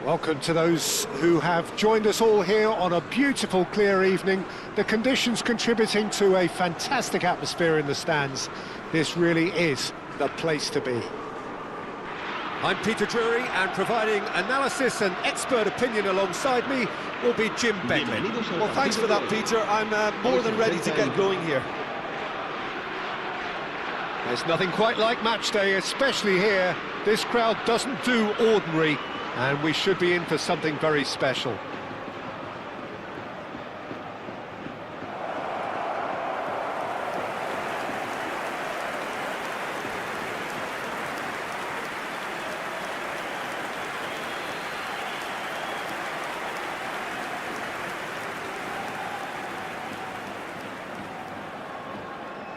Welcome to those who have joined us all here on a beautiful, clear evening. The conditions contributing to a fantastic atmosphere in the stands. This really is the place to be. I'm Peter Drury, and providing analysis and expert opinion alongside me will be Jim Beglin. Well, thanks for that, Peter. I'm more than ready to get going here. There's nothing quite like match day, especially here. This crowd doesn't do ordinary, and we should be in for something very special.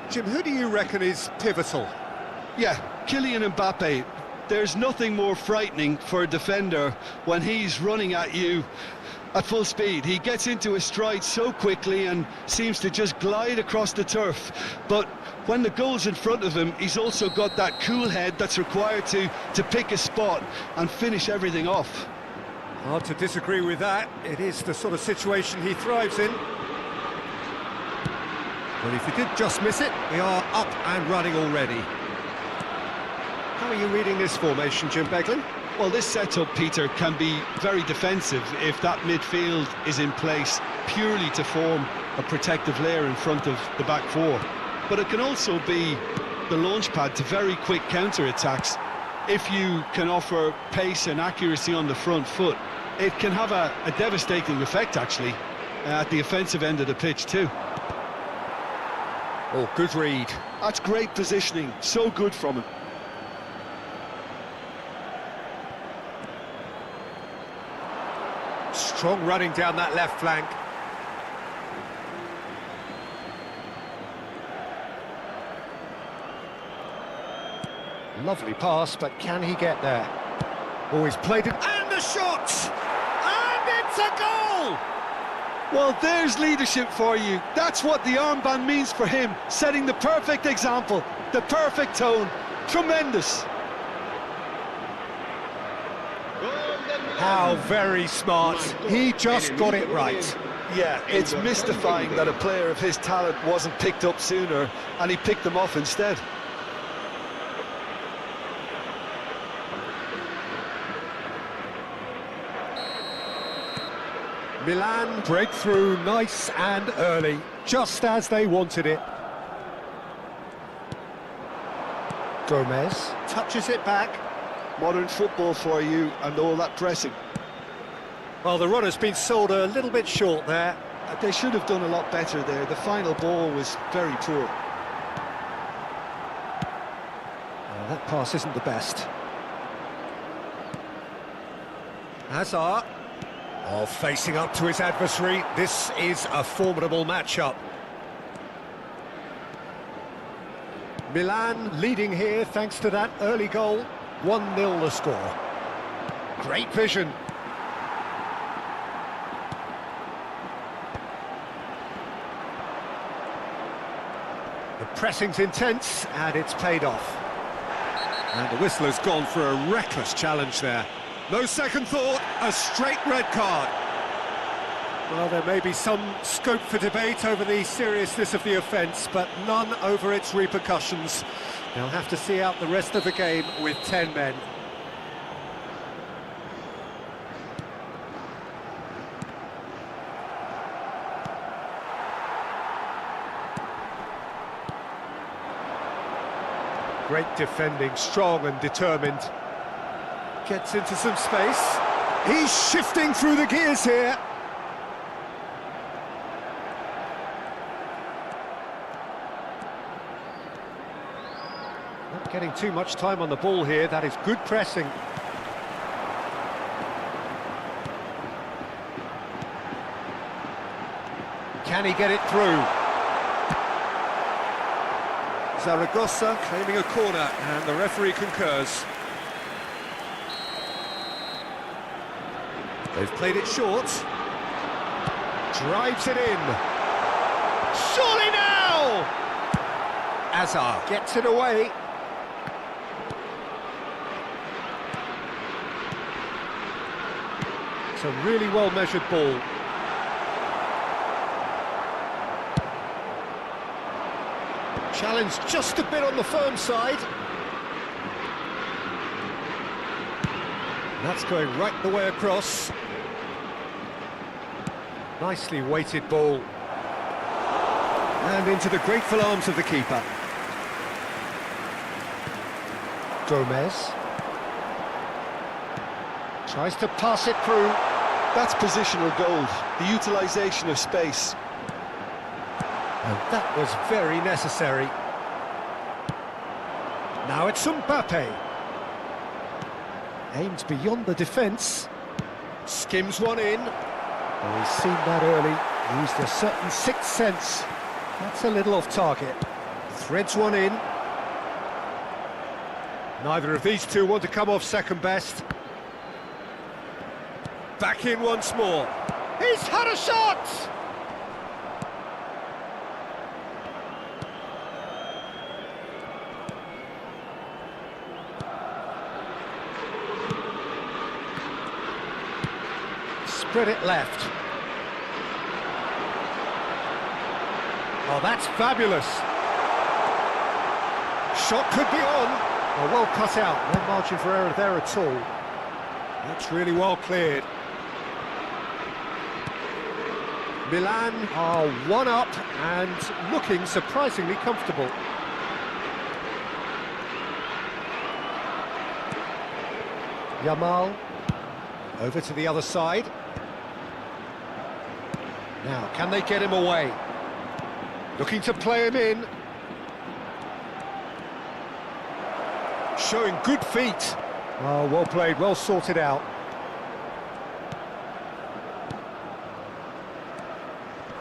Jim, who do you reckon is pivotal? Yeah, Kylian Mbappe. There's nothing more frightening for a defender when he's running at you at full speed. He gets into his stride so quickly and seems to just glide across the turf. But when the goal's in front of him, he's also got that cool head that's required to pick a spot and finish everything off. Hard to disagree with that. It is the sort of situation he thrives in. Well, if he did just miss it, we are up and running already. How are you reading this formation, Jim Beglin? Well, this setup, Peter, can be very defensive if that midfield is in place purely to form a protective layer in front of the back four. But it can also be the launch pad to very quick counter-attacks. If you can offer pace and accuracy on the front foot, it can have a devastating effect, actually, at the offensive end of the pitch too. Oh, good read. That's great positioning, so good from him. Strong running down that left flank. Lovely pass, but can he get there? Oh, he's played it, and the shot! And it's a goal! Well, there's leadership for you. That's what the armband means for him, setting the perfect example, the perfect tone. Tremendous. How very smart. He just got it right. Yeah, it's mystifying that a player of his talent wasn't picked up sooner, and he picked them off instead. Milan breakthrough, nice and early, just as they wanted it. Gomez touches it back. Modern football for you and all that pressing. Well, the run has been sold a little bit short there. They should have done a lot better there. The final ball was very poor. That pass isn't the best. Hazard. Oh, facing up to his adversary. This is a formidable matchup. Milan leading here thanks to that early goal. 1-0 the score. Great vision. The pressing's intense and it's paid off. And the whistle has gone for a reckless challenge there. No second thought, a straight red card. Well, there may be some scope for debate over the seriousness of the offence, but none over its repercussions. They'll have to see out the rest of the game with 10 men. Great defending, strong and determined. Gets into some space. He's shifting through the gears here. Not getting too much time on the ball here. That is good pressing. Can he get it through? Zaragoza claiming a corner, and the referee concurs. They've played it short. Drives it in. Surely now! Hazard Gets it away. It's a really well-measured ball. Challenge just a bit on the firm side. That's going right the way across. Nicely weighted ball. and into the grateful arms of the keeper. Gomez. Tries to pass it through. That's positional gold, the utilisation of space. And that was very necessary. Now it's Mbappe. Aimed beyond the defence. Skims one in. Well, he's seen that early. Used a certain sixth sense. That's a little off target. Threads one in. Neither of these two want to come off second best. Back in once more. He's had a shot! Spread it left. Oh, that's fabulous. Shot could be on. Oh, well cut out. No margin for error there at all. That's really well cleared. Milan are one up and looking surprisingly comfortable. Yamal over to the other side. Now, can they get him away? Looking to play him in. Showing good feet. Oh, well played, well sorted out.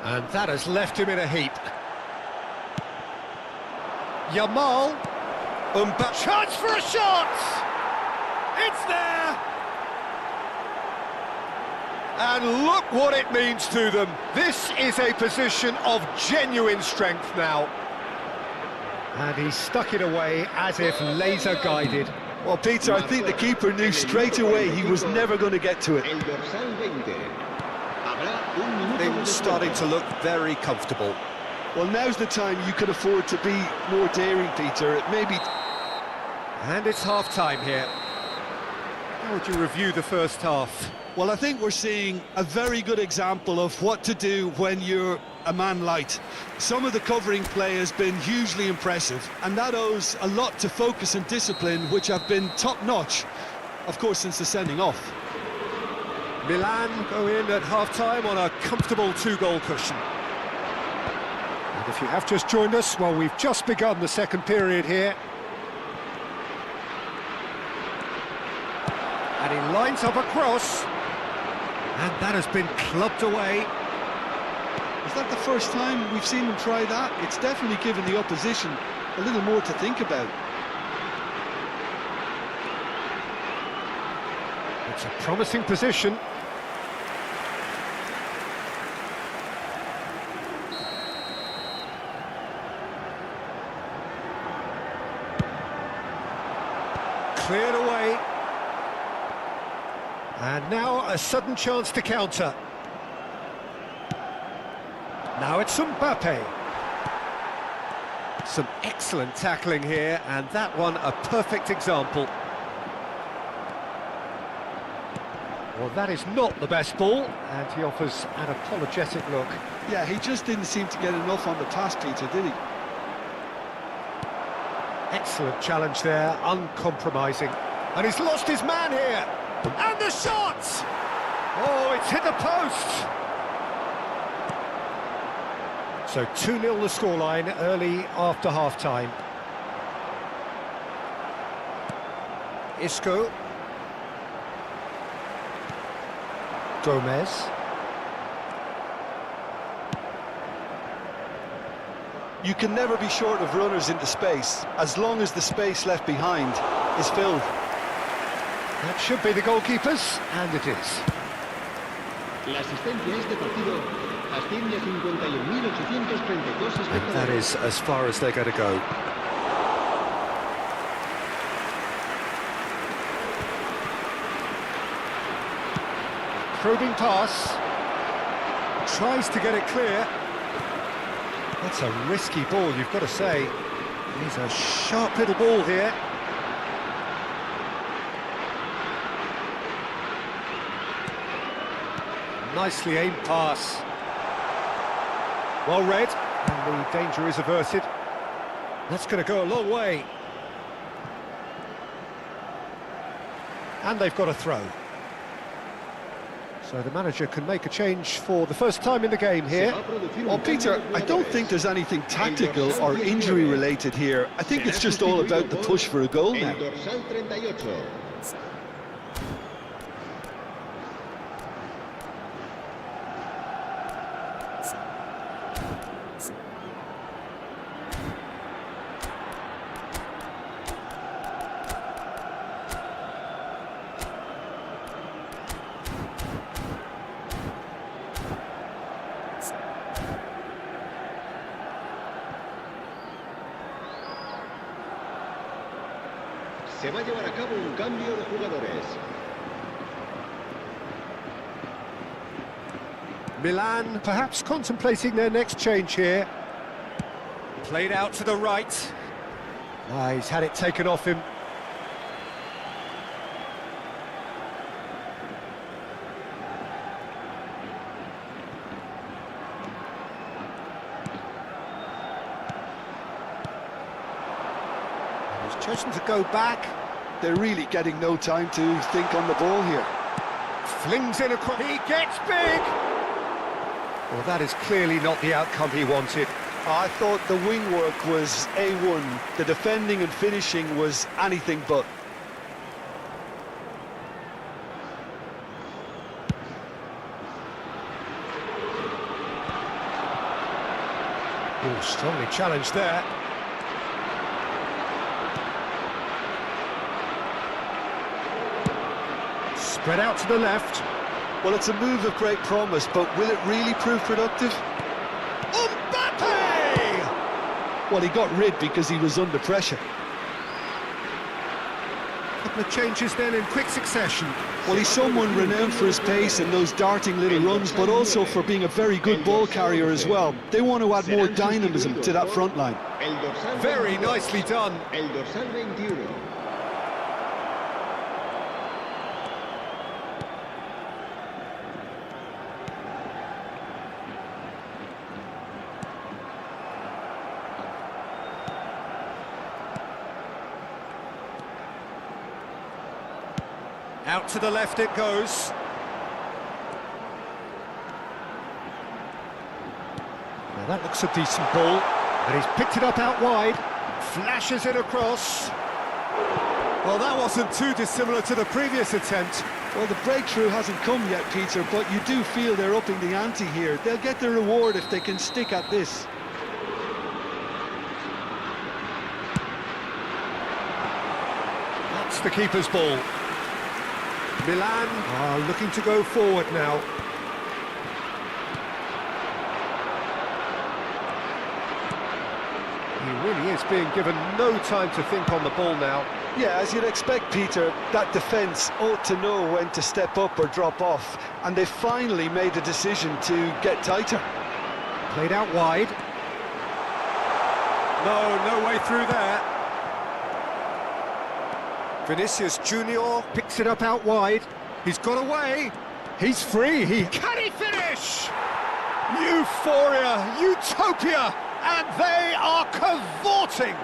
And that has left him in a heap. Yamal. Chance for a shot! It's there! And look what it means to them. This is a position of genuine strength now. And he stuck it away as if laser-guided. Well, Peter, I think the keeper knew straight away he was never going to get to it. Things starting to look very comfortable. Well, now's the time you can afford to be more daring, Peter. It may be... And it's half-time here. How would you review the first half? Well, I think we're seeing a very good example of what to do when you're a man light. Some of the covering play has been hugely impressive, and that owes a lot to focus and discipline, which have been top-notch. of course, since the sending off. Milan go in at half-time on a comfortable 2-goal cushion. And if you have just joined us, well, we've just begun the second period here. And he lines up a cross. And that has been clubbed away. Is that the first time we've seen them try that? It's definitely given the opposition a little more to think about. It's a promising position. Cleared away. And now a sudden chance to counter. Now it's Mbappe. Some excellent tackling here, and that one a perfect example. Well, that is not the best ball, and he offers an apologetic look. Yeah, he just didn't seem to get enough on the pass, Peter, did he? Excellent challenge there, uncompromising. And he's lost his man here. And the shot! Oh, it's hit the post! So 2-0 the scoreline early after half-time. Isco. Gomez. You can never be short of runners into space, as long as the space left behind is filled. That should be the goalkeepers, and it is. La asistencia a este partido asciende a 51.832 And espectadores. that is as far as they're going to go. Probing pass. Tries to get it clear. That's a risky ball, you've got to say. He's a sharp little ball here. Nicely aimed pass. Well read, and the danger is averted. That's going to go a long way. And they've got a throw. So the manager can make a change for the first time in the game here. Well, Peter, I don't think there's anything tactical or injury-related here. I think it's just all about the push for a goal now. El dorsal 38. Se va a llevar a cabo un cambio de jugadores. Milan perhaps contemplating their next change here. Played out to the right. He's had it taken off him. He's chosen to go back. They're really getting no time to think on the ball here. Flings in across. He gets big! Well, that is clearly not the outcome he wanted. I thought the wing work was A1. The defending and finishing was anything but. Oh, strongly challenged there. Spread out to the left. Well, it's a move of great promise, but will it really prove productive? Mbappe! Well, he got rid because he was under pressure. Couple of changes then in quick succession. Well, he's someone renowned for his pace and those darting little runs, but also for being a very good ball carrier as well. They want to add more dynamism to that front line. El dorsal Very 22. nicely done. El dorsal 21. Out to the left it goes. Now that looks a decent ball, and he's picked it up out wide, flashes it across. Well, that wasn't too dissimilar to the previous attempt. Well, the breakthrough hasn't come yet, Peter, but you do feel they're upping the ante here. They'll get the reward if they can stick at this. That's the keeper's ball. Milan are looking to go forward now. He really is being given no time to think on the ball now. Yeah, as you'd expect, Peter, that defence ought to know when to step up or drop off, and they finally made a decision to get tighter. Played out wide. No way through there. Vinicius Junior Picks it up out wide. he's got away. He's free. Can he finish? Euphoria, utopia, and they are cavorting.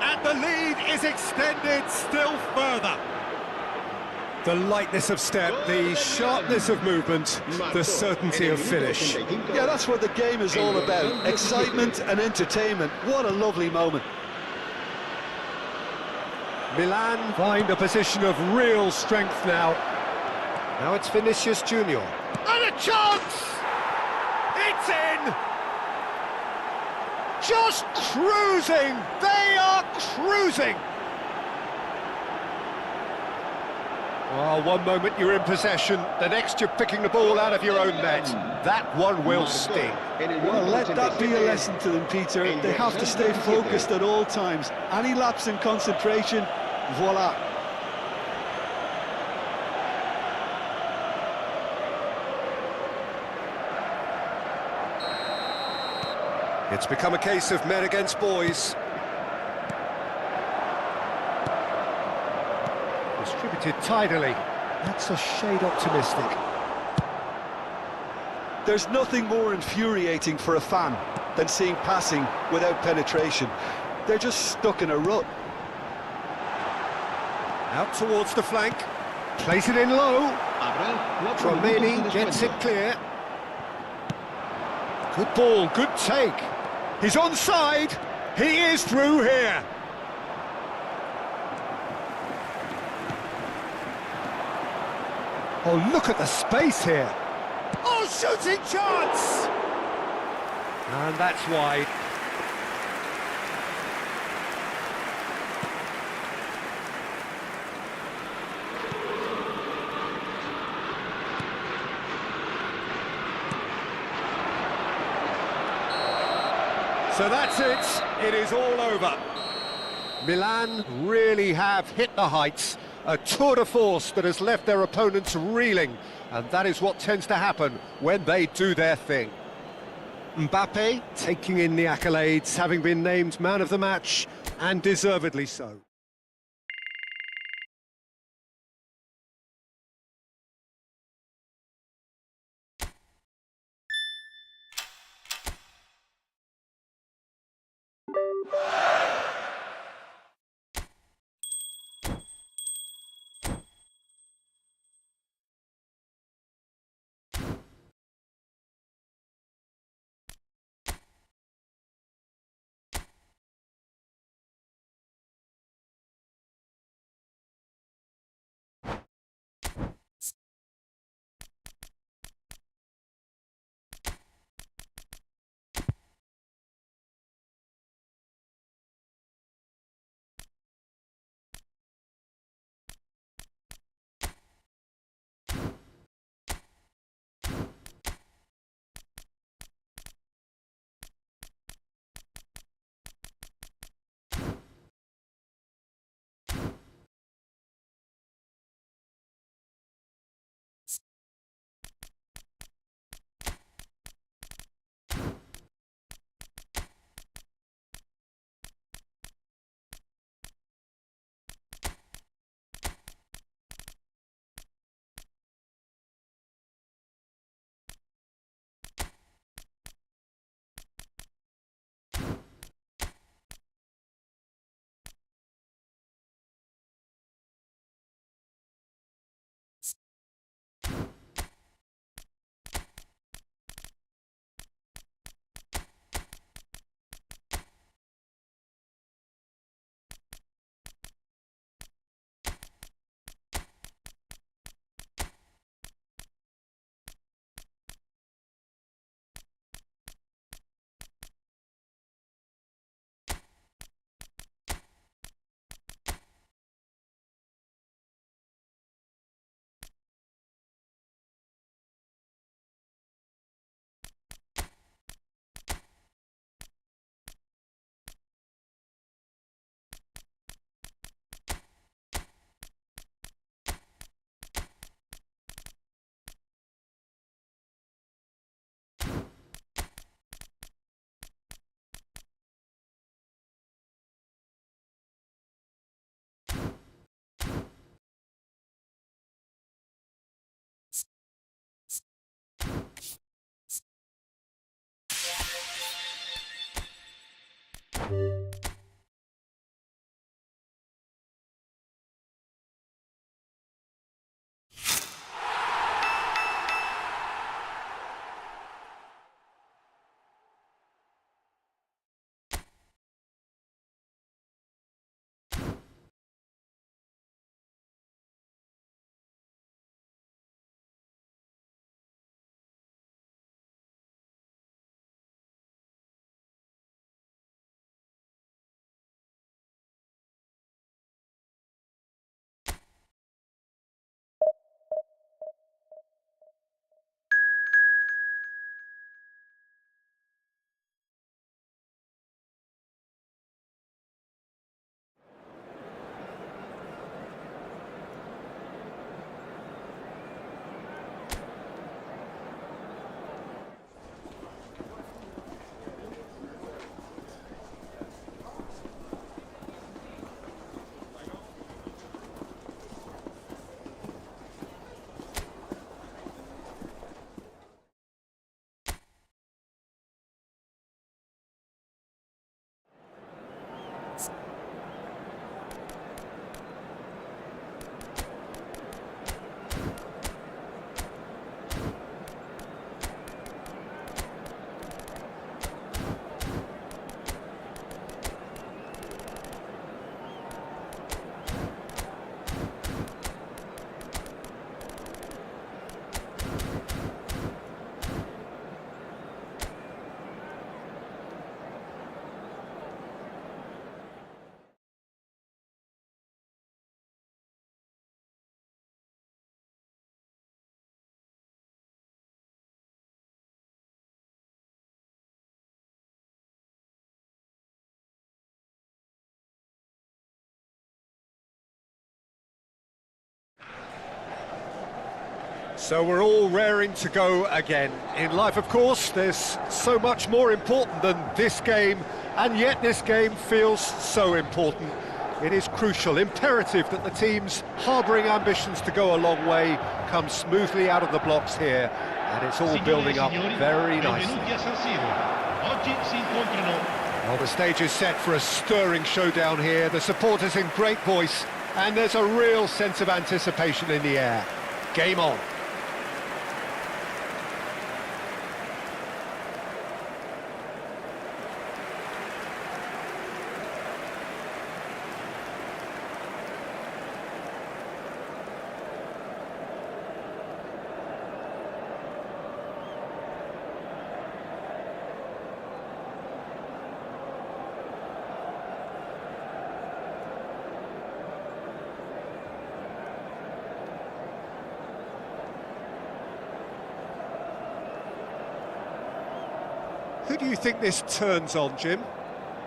And the lead is extended still further. The lightness of step, the sharpness of movement, the certainty of finish. Yeah, that's what the game is all about. Excitement and entertainment. What a lovely moment. Milan find a position of real strength now. Now it's Vinicius Junior. And a chance! It's in! Just cruising! They are cruising! Well, one moment you're in possession, the next you're picking the ball out of your own net. That one will sting. Well, let that be a lesson to them, Peter. They have to stay focused at all times. Any lapse in concentration, voila. It's become a case of men against boys. Distributed tidily. That's a shade optimistic. There's nothing more infuriating for a fan than seeing passing without penetration. They're just stuck in a rut. Out towards the flank. Plays it in low. Tromeni gets it clear. Good ball, good take. He's onside. He is through here. Oh, look at the space here. Oh, shooting chance! And that's wide. So that's it. It is all over. Milan really have hit the heights. A tour de force that has left their opponents reeling. And that is what tends to happen when they do their thing. Mbappe taking in the accolades, having been named man of the match, and deservedly so. So we're all raring to go again. In life, of course, there's so much more important than this game, and yet this game feels so important. It is crucial, imperative that the teams harbouring ambitions to go a long way come smoothly out of the blocks here, and it's all building up very nicely. Well, the stage is set for a stirring showdown here. The supporters in great voice, and there's a real sense of anticipation in the air. Game on. Who do you think this turns on, Jim?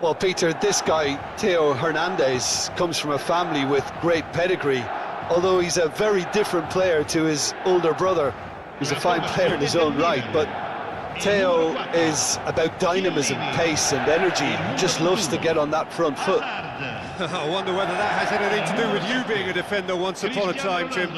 Well, Peter, this guy, Theo Hernandez, comes from a family with great pedigree, although he's a very different player to his older brother, who's a fine player in his own right. But Theo is about dynamism, pace and energy. He just loves to get on that front foot. I wonder whether that has anything to do with you being a defender once upon a time, Jim.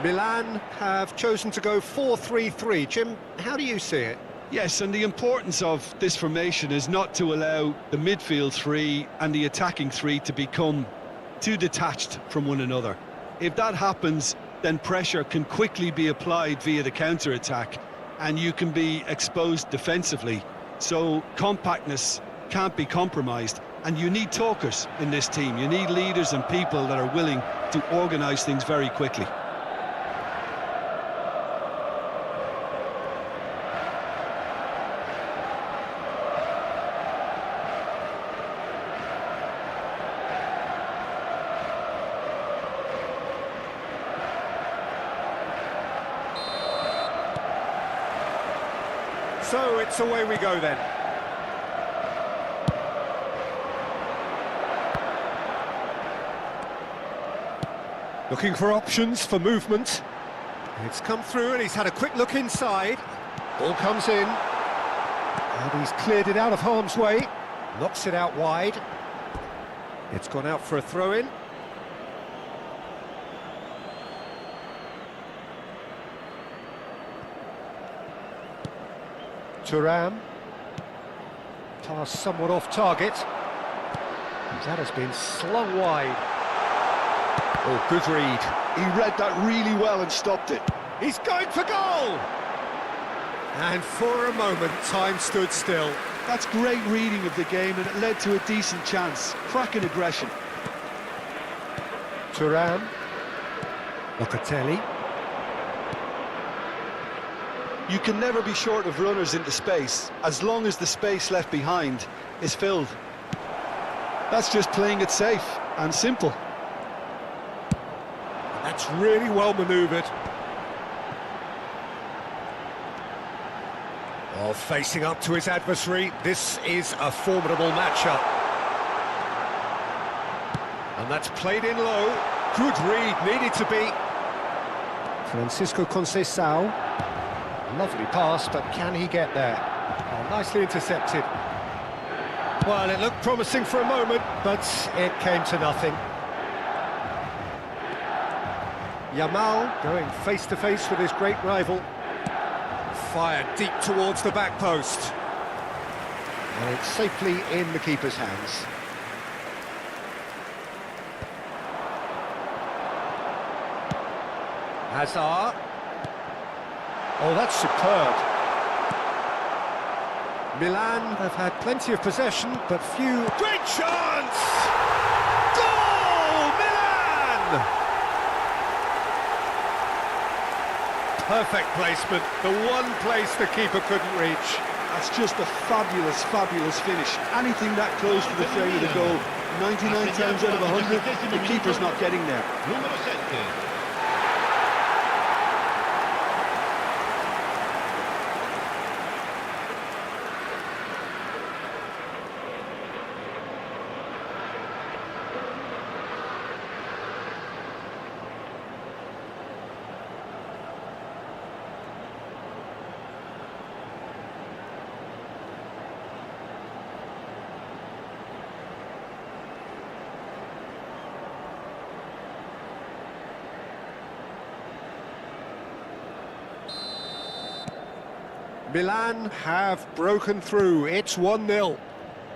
Milan have chosen to go 4-3-3. Jim, how do you see it? Yes, and the importance of this formation is not to allow the midfield three and the attacking three to become too detached from one another. If that happens, then pressure can quickly be applied via the counter-attack, and you can be exposed defensively. So compactness can't be compromised, and you need talkers in this team. You need leaders and people that are willing to organise things very quickly. So it's away we go then. Looking for options for movement. It's come through and he's had a quick look inside. Ball comes in. And he's cleared it out of harm's way. Knocks it out wide. It's gone out for a throw-in. Thuram Pass somewhat off target. That has been slung wide. Oh, good read. He read that really well and stopped it. He's going for goal! And for a moment, time stood still. That's great reading of the game, and it led to a decent chance. Cracking aggression. Thuram. Locatelli. You can never be short of runners into space, as long as the space left behind is filled. That's just playing it safe and simple. That's really well manoeuvred. Oh, facing up to his adversary, this is a formidable matchup. And that's played in low. Good read, needed to be. Francisco Conceição. Lovely pass, but can he get there? Oh, nicely intercepted. Well, it looked promising for a moment, but it came to nothing. Yamal going face-to-face with his great rival. Fired deep towards the back post. And it's safely in the keeper's hands. Hazard. Oh, that's superb. Milan have had plenty of possession, but few... Great chance! Goal! Milan! Perfect placement, the one place the keeper couldn't reach. That's just a fabulous, fabulous finish. Anything that close to the frame of the goal, 99 times out of 100, the keeper's not getting there. Número 7. Milan have broken through, it's 1-0.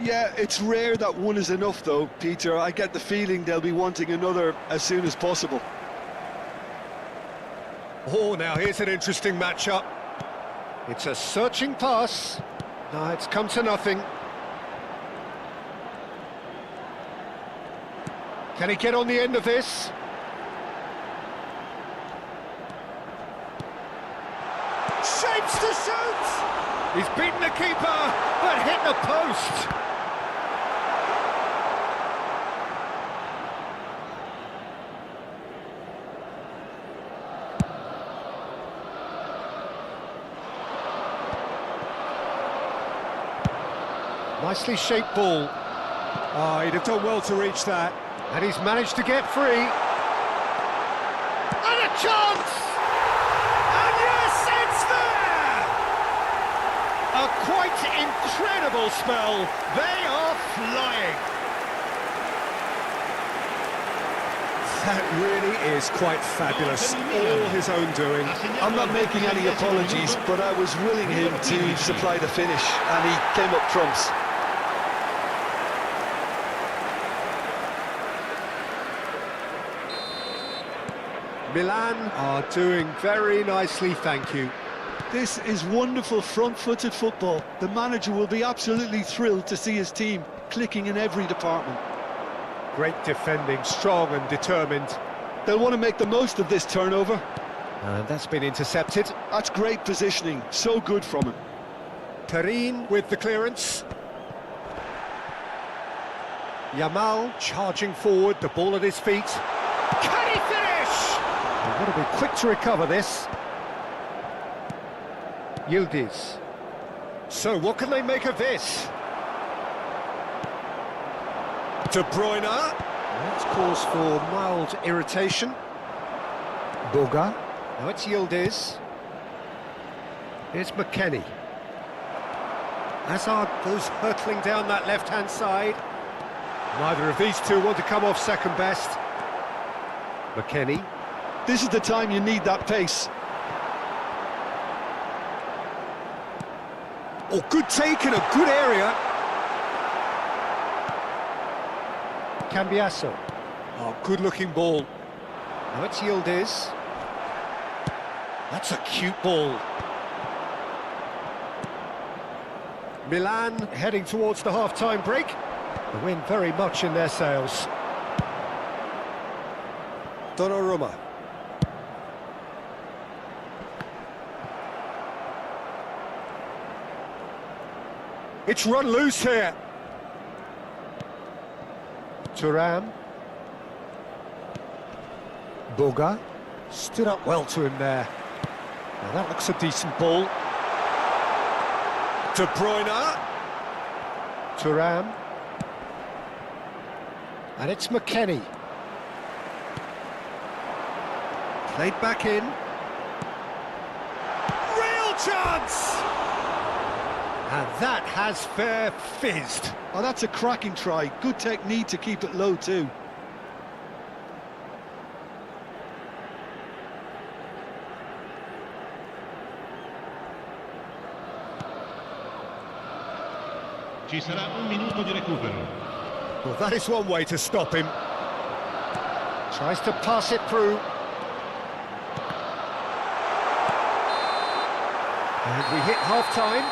Yeah, it's rare that one is enough though, Peter. I get the feeling they'll be wanting another as soon as possible. Oh, now here's an interesting matchup. It's a searching pass. No, it's come to nothing. Can he get on the end of this? Shapes to shoot! He's beaten the keeper, but hit the post. Nicely shaped ball. Oh, he'd have done well to reach that. And he's managed to get free. And a chance! And yes, it's there! A quite incredible spell. They are flying. That really is quite fabulous. All his own doing. I'm not making any apologies, but I was willing him to supply the finish, and he came up trumps. Milan are doing very nicely, thank you. This is wonderful front-footed football. The manager will be absolutely thrilled to see his team clicking in every department. Great defending, strong and determined. They'll want to make the most of this turnover. And that's been intercepted. That's great positioning, so good from him. Perin with the clearance. Yamal charging forward, the ball at his feet. Can he finish? They've got to be quick to recover this. Yildiz. So what can they make of this? De Bruyne. That's cause for mild irritation. Boga. Now it's Yildiz. Here's McKennie. Hazard goes hurtling down that left-hand side. Neither of these two want to come off second best. McKennie. This is the time you need that pace. Oh, good take in a good area. Cambiasso. Oh, good-looking ball. Now it's Yildiz. That's a cute ball. Milan heading towards the half-time break. The wind very much in their sails. Donnarumma. It's run loose here. Thuram. Boga. Stood up well to him there. Now that looks a decent ball. De Bruyne. Thuram. And it's McKennie. Played back in. Real chance! And that has fair fizzed. Oh, that's a cracking try. Good technique to keep it low too. Ci sarà un minuto di recupero. Well, that is one way to stop him. Tries to pass it through. And we hit half-time.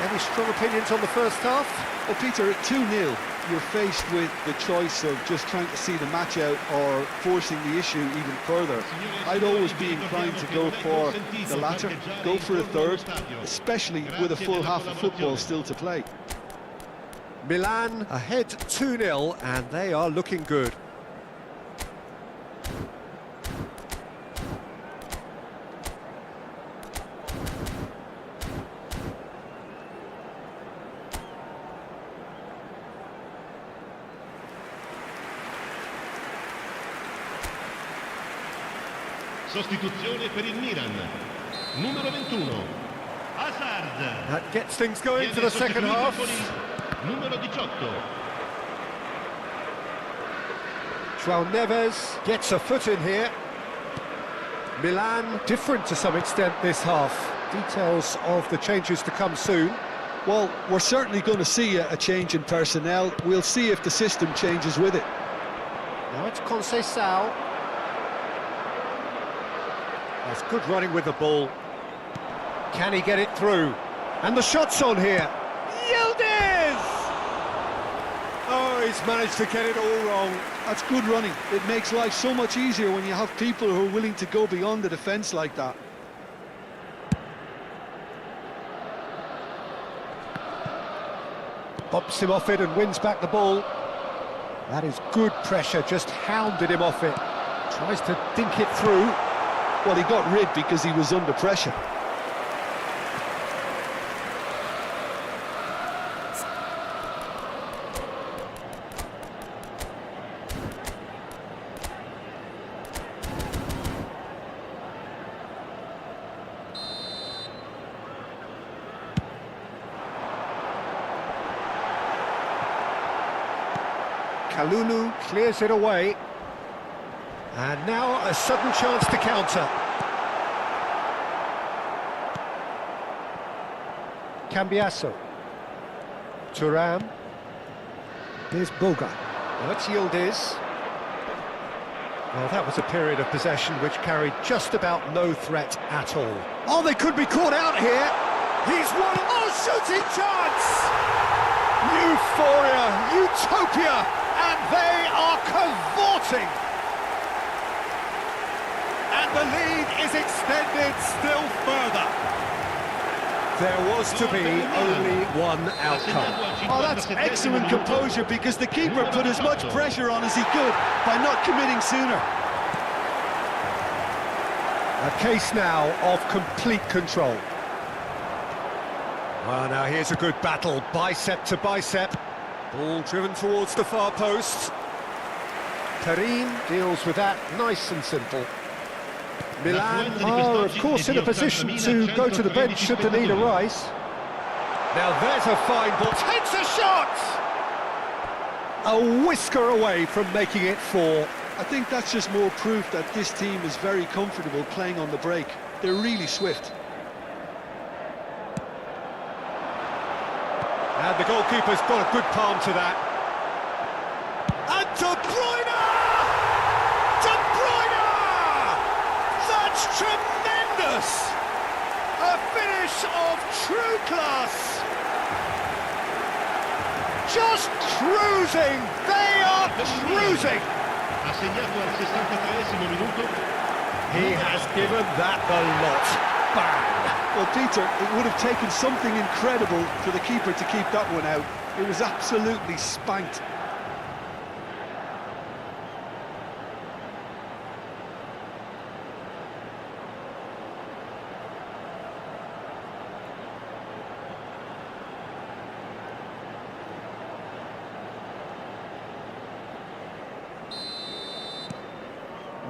Any strong opinions on the first half? Well, Peter, at 2-0, you're faced with the choice of just trying to see the match out or forcing the issue even further. I'd always be inclined to go for the latter, go for a third, especially with a full half of football still to play. Milan ahead 2-0, and they are looking good. Sostituzione per il Milan. Numero 21. Hazard. That gets things going for the second half. Numero 18. João Neves Gets a foot in here. Milan different to some extent this half. Details of the changes to come soon. Well, we're certainly going to see a change in personnel. We'll see if the system changes with it. Now it's Conceição. That's good running with the ball. Can he get it through? And the shot's on here. Yildiz! Oh, he's managed to get it all wrong. That's good running. It makes life so much easier when you have people who are willing to go beyond the defence like that. Bumps him off it and wins back the ball. That is good pressure, just hounded him off it. Tries to dink it through. Well, he got rid because he was under pressure. Kalulu clears it away. And now a sudden chance to counter. Cambiasso. Thuram. Here's Boga. Now it's Yildiz. Well, that was a period of possession which carried just about no threat at all. Oh, they could be caught out here. He's won. Oh, shooting chance! Euphoria, utopia, and they are cavorting. And the lead is extended still further. There was to be only one outcome. Oh, that's excellent composure because the keeper put as much pressure on as he could by not committing sooner. A case now of complete control. Well, now here's a good battle, bicep to bicep. Ball driven towards the far post. Karim deals with that nice and simple. Milan are, of course, in a position to go to the bench should the need arise. Now there's a fine ball. Takes a shot! A whisker away from making it 4. I think that's just more proof that this team is very comfortable playing on the break. They're really swift. And the goalkeeper's got a good palm to that. Bruyne! De Bruyne! That's tremendous! A finish of true class! Just cruising! They are cruising! Ha segnato al 63esimo minuto. He has given that the lot. Bang! Well, Peter, it would have taken something incredible for the keeper to keep that one out. It was absolutely spanked.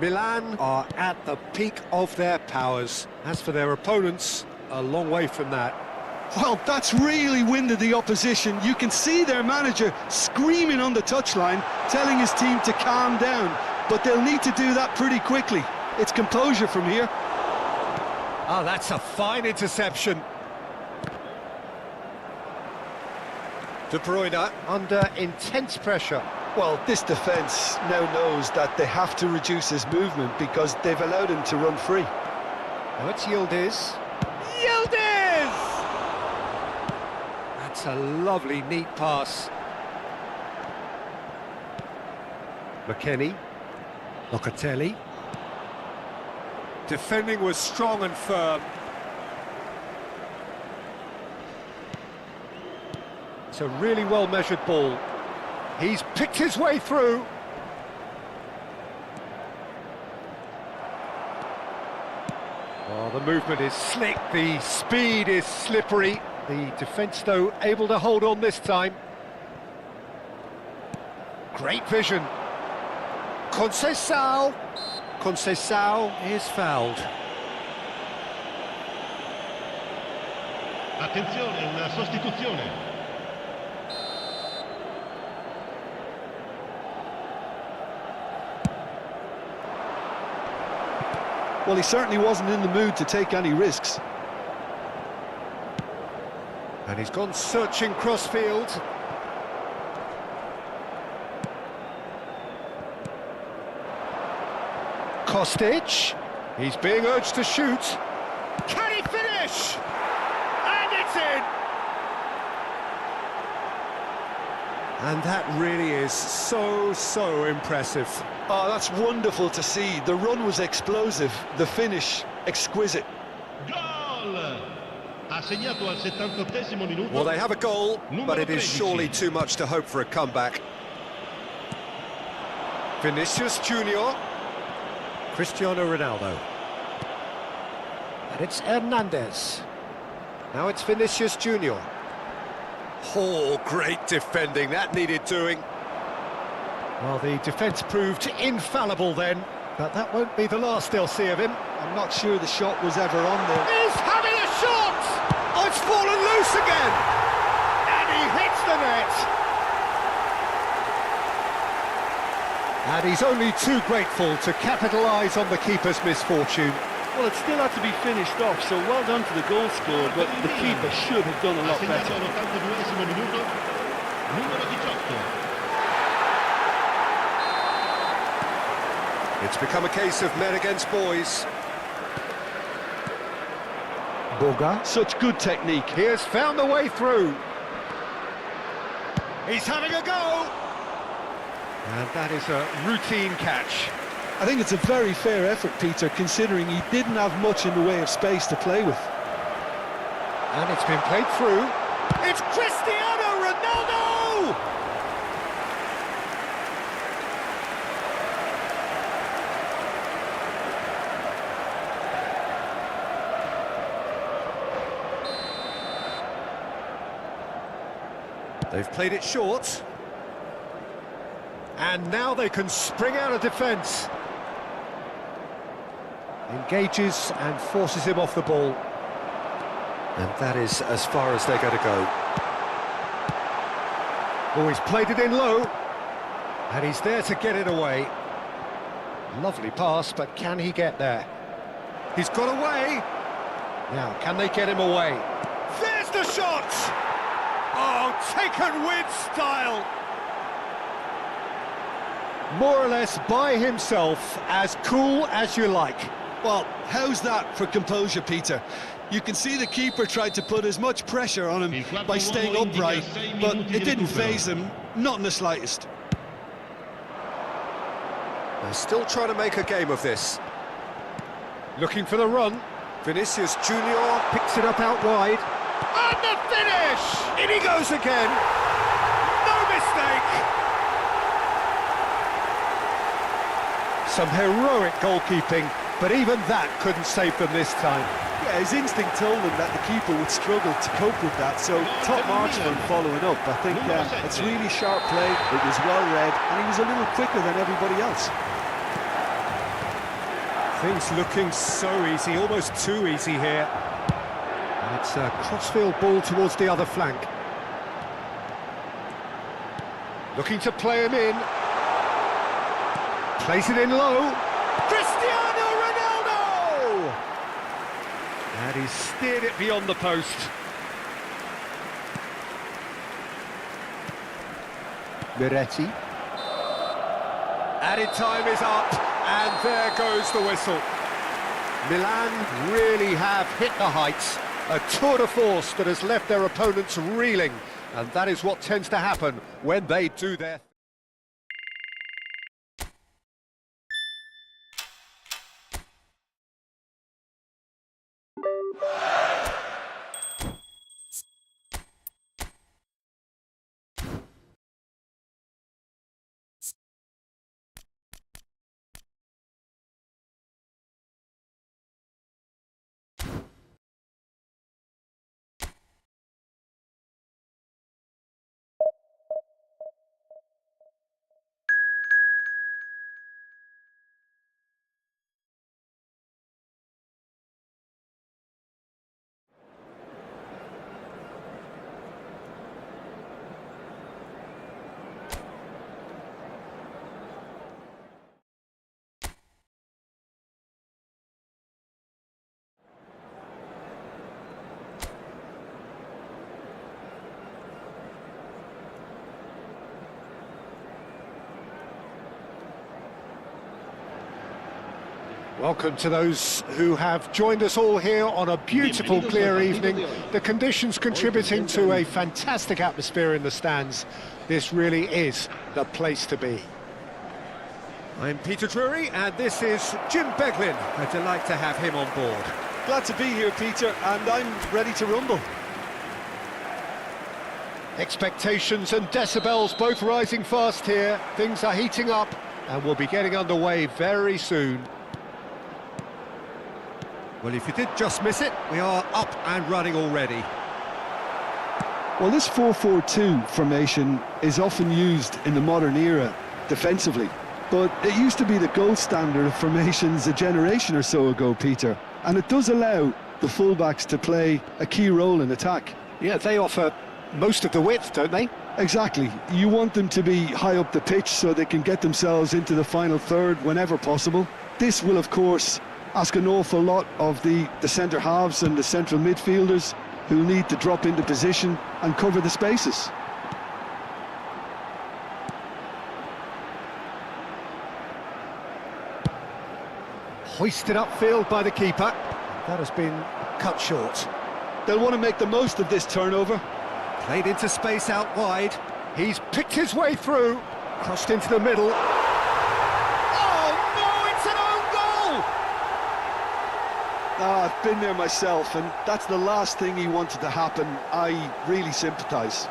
Milan are at the peak of their powers. As for their opponents, a long way from that. Well, that's really winded the opposition. You can see their manager screaming on the touchline, telling his team to calm down. But they'll need to do that pretty quickly. It's composure from here. Oh, that's a fine interception. De Bruyne under intense pressure. Well, this defence now knows that they have to reduce his movement because they've allowed him to run free. Now it's Yildiz. Yildiz! That's a lovely, neat pass. McKennie. Locatelli. Defending was strong and firm. It's a really well-measured ball. He's picked his way through. Oh, the movement is slick, the speed is slippery. The defence, though, able to hold on this time. Great vision. Conceição. Conceição is fouled. Attenzione, una sostituzione. Well, he certainly wasn't in the mood to take any risks. And he's gone searching crossfield. Kostic. He's being urged to shoot. Can he finish? And it's in! And that really is so impressive. Oh, that's wonderful to see. The run was explosive, the finish exquisite. Gol! Ha segnato al 78esimo minuto. Well, they have a goal, but it is 13. surely too much to hope for a comeback. Vinicius Junior. Cristiano Ronaldo. And it's Hernandez. Now it's Vinicius Junior. Oh, great defending. That needed doing. Well, the defence proved infallible then, but that won't be the last they'll see of him. I'm not sure the shot was ever on there. He's having a shot! Oh, it's fallen loose again! And he hits the net! And he's only too grateful to capitalise on the keeper's misfortune. Well, it still had to be finished off, so well done to the goal scorer, but the keeper should have done a lot Ha segnato better. all'82esimo minuto. Numero 18. It's become a case of men against boys. Boga. Such good technique. He has found the way through. He's having a go! And that is a routine catch. I think it's a very fair effort, Peter, considering he didn't have much in the way of space to play with. And it's been played through. It's Cristiano Ronaldo! They've played it short. And now they can spring out of defence. Engages and forces him off the ball. And that is as far as they're going to go. Oh, he's played it in low. And he's there to get it away. Lovely pass, but can he get there? He's got away. Now, can they get him away? There's the shot! Oh, taken with style! more or less by himself, as cool as you like. Well, how's that for composure, Peter? You can see the keeper tried to put as much pressure on him by staying upright, but it didn't faze him, not in the slightest. They're still trying to make a game of this. Looking for the run. Vinicius Junior picks it up out wide. And the finish! In he goes again. No mistake! Some heroic goalkeeping, but even that couldn't save them this time. Yeah, his instinct told him that the keeper would struggle to cope with that, so top marks for him following up. I think it's really sharp play, it was well read, and he was a little quicker than everybody else. Things looking so easy, almost too easy here. And it's a crossfield ball towards the other flank. Looking to play him in. Plays it in low. Cristiano Ronaldo! And he's steered it beyond the post. Miretti. Added time is up, and there goes the whistle. Milan really have hit the heights. A tour de force that has left their opponents reeling, and that is what tends to happen when they do their... Welcome to those who have joined us all here on a beautiful, clear evening. The conditions contributing to a fantastic atmosphere in the stands. This really is the place to be. I'm Peter Drury, and this is Jim Beglin. A delight to have him on board. Glad to be here, Peter, and I'm ready to rumble. Expectations and decibels both rising fast here. Things are heating up and we'll be getting underway very soon. Well, if you did just miss it, we are up and running already. Well, this 4-4-2 formation is often used in the modern era defensively, but it used to be the gold standard of formations a generation or so ago, Peter, and it does allow the fullbacks to play a key role in attack. Yeah, they offer most of the width, don't they? Exactly. You want them to be high up the pitch so they can get themselves into the final third whenever possible. This will, of course, ask an awful lot of the centre halves and the central midfielders who need to drop into position and cover the spaces. Hoisted upfield by the keeper. That has been cut short. They'll want to make the most of this turnover. Played into space out wide. He's picked his way through. Crossed into the middle. I've been there myself, and that's the last thing he wanted to happen. I really sympathise.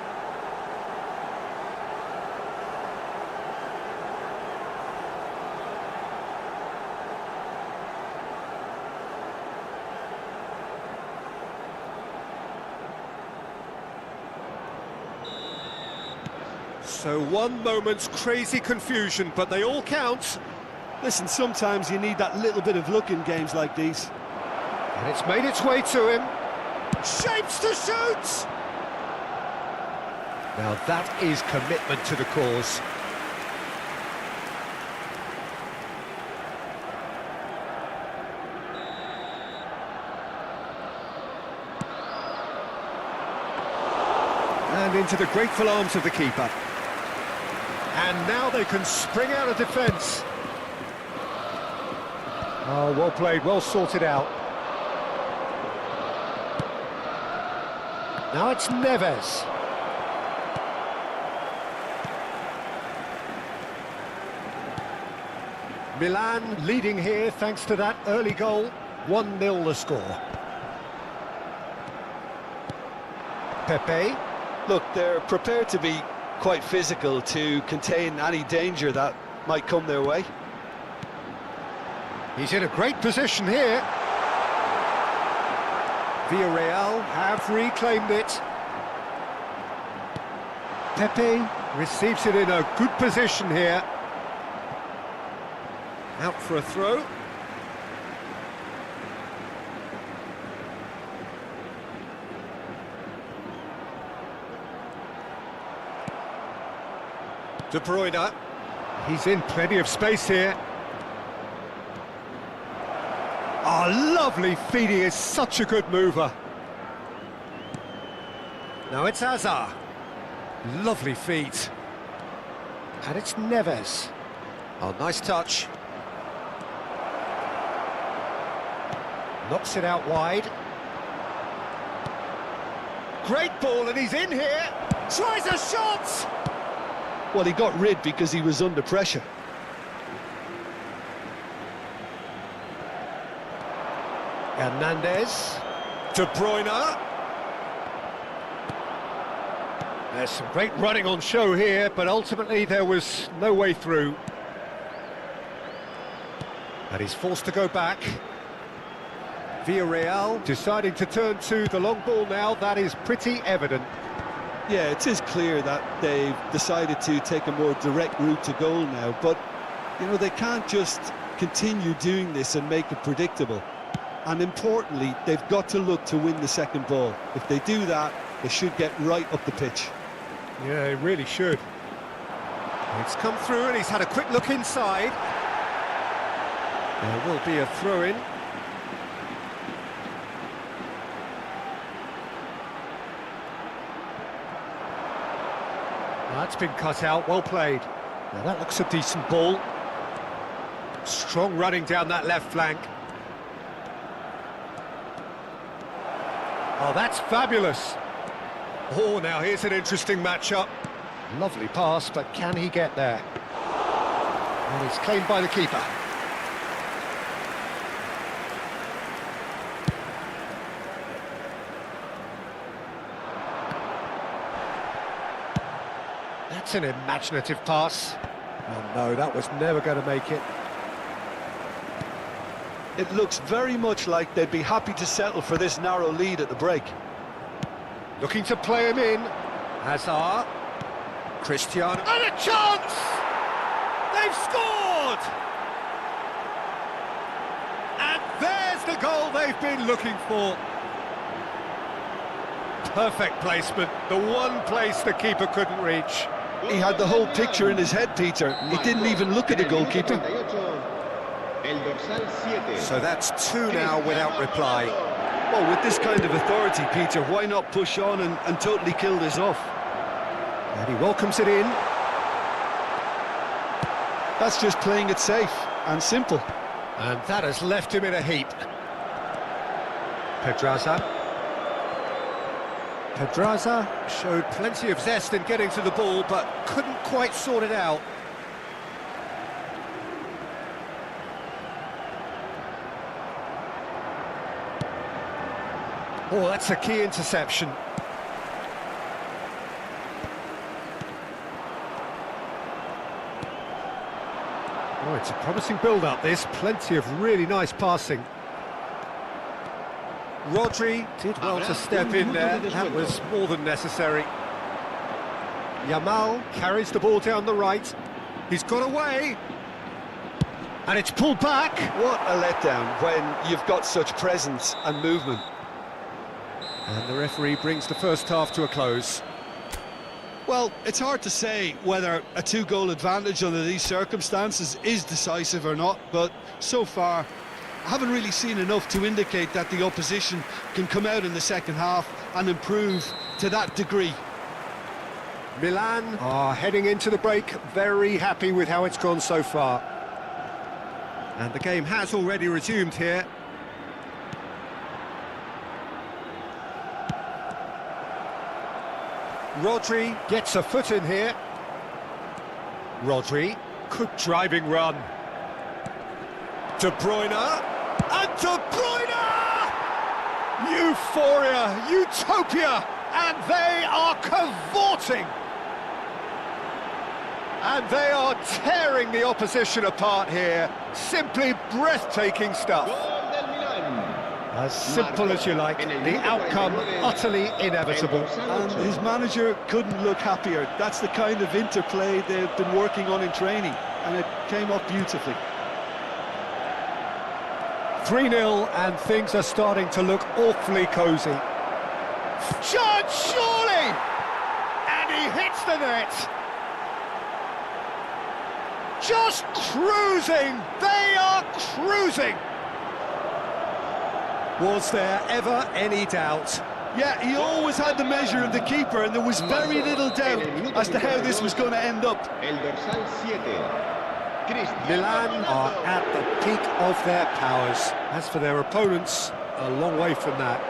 So one moment's crazy confusion, but they all count. Listen, sometimes you need that little bit of luck in games like these. And it's made its way to him. Shapes to shoot! Now that is commitment to the cause. And into the grateful arms of the keeper. And now they can spring out of defence. Oh, well played, well sorted out. Now it's Neves. Milan leading here thanks to that early goal. 1-0 the score. Pepe. Look, they're prepared to be quite physical to contain any danger that might come their way. He's in a great position here. Villarreal have reclaimed it. Pepe receives it in a good position here. Out for a throw. De Bruyne. He's in plenty of space here. Oh, lovely feet. He is such a good mover. Now it's Hazard. Lovely feet. And it's Neves. Oh, nice touch. Knocks it out wide. Great ball, and he's in here. Tries a shot! Well, he got rid because he was under pressure. Hernandez. De Bruyne. There's some great running on show here, but ultimately there was no way through. And he's forced to go back. Villarreal deciding to turn to the long ball now. That is pretty evident. Yeah, it is clear that they've decided to take a more direct route to goal now, but, you know, they can't just continue doing this and make it predictable. And importantly, they've got to look to win the second ball. If they do that, they should get right up the pitch. Yeah, he really should. It's come through and he's had a quick look inside. There will be a throw-in. That's been cut out, well played. Now that looks a decent ball. Strong running down that left flank. Oh, that's fabulous. Oh, now here's an interesting matchup. Lovely pass, but can he get there? And it's claimed by the keeper. That's an imaginative pass. Oh no, that was never going to make it. It looks very much like they'd be happy to settle for this narrow lead at the break. Looking to play him in. Hazard. Cristiano. And a chance! They've scored! And there's the goal they've been looking for. Perfect placement. The one place the keeper couldn't reach. He had the whole picture in his head, Peter. He didn't even look at the goalkeeper. So that's two now without reply. Well, with this kind of authority, Peter, why not push on and totally kill this off? And he welcomes it in. That's just playing it safe and simple. And that has left him in a heap. Pedraza. Pedraza showed plenty of zest in getting to the ball, but couldn't quite sort it out. Oh, that's a key interception. Oh, it's a promising build-up, this. Plenty of really nice passing. Rodri did well to step in there. That was more than necessary. Yamal carries the ball down the right. He's got away. And it's pulled back. What a letdown when you've got such presence and movement. And the referee brings the first half to a close. Well, it's hard to say whether a two-goal advantage under these circumstances is decisive or not, but so far I haven't really seen enough to indicate that the opposition can come out in the second half and improve to that degree. Milan are heading into the break, very happy with how it's gone so far. And the game has already resumed here. Rodri gets a foot in here. Rodri, good driving run. De Bruyne, and De Bruyne! Euphoria, utopia, and they are cavorting. And they are tearing the opposition apart here. Simply breathtaking stuff. As simple as you like, the outcome utterly inevitable. And his manager couldn't look happier. That's the kind of interplay they've been working on in training, and it came off beautifully. 3-0, and things are starting to look awfully cosy. Shot, surely! And he hits the net! Just cruising! They are cruising! Was there ever any doubt? Yeah, he always had the measure of the keeper, and there was very little doubt as to how this was going to end up. Milan are at the peak of their powers. As for their opponents, a long way from that.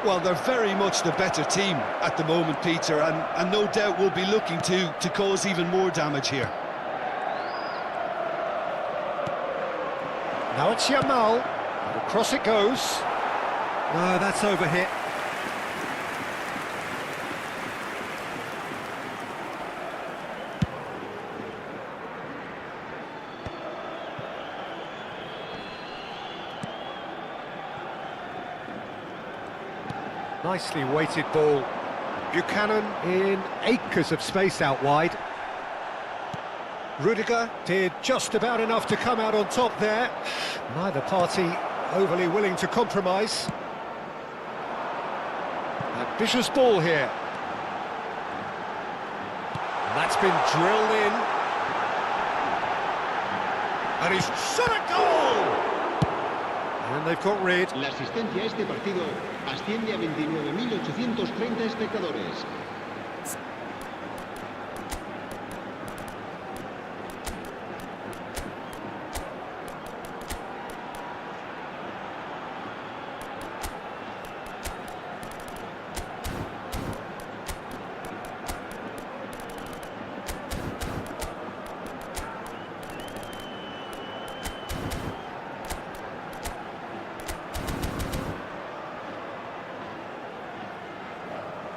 Well, they're very much the better team at the moment, Peter, and no doubt will be looking to cause even more damage here. Now it's Yamal. Across it goes. No, that's overhit. Nicely weighted ball. Buchanan in acres of space out wide. Rudiger did just about enough to come out on top there. Neither party overly willing to compromise. Ambitious ball here. And that's been drilled in. And he's shot a goal! And they've got rid. La asistencia a este partido asciende a 29.830 espectadores.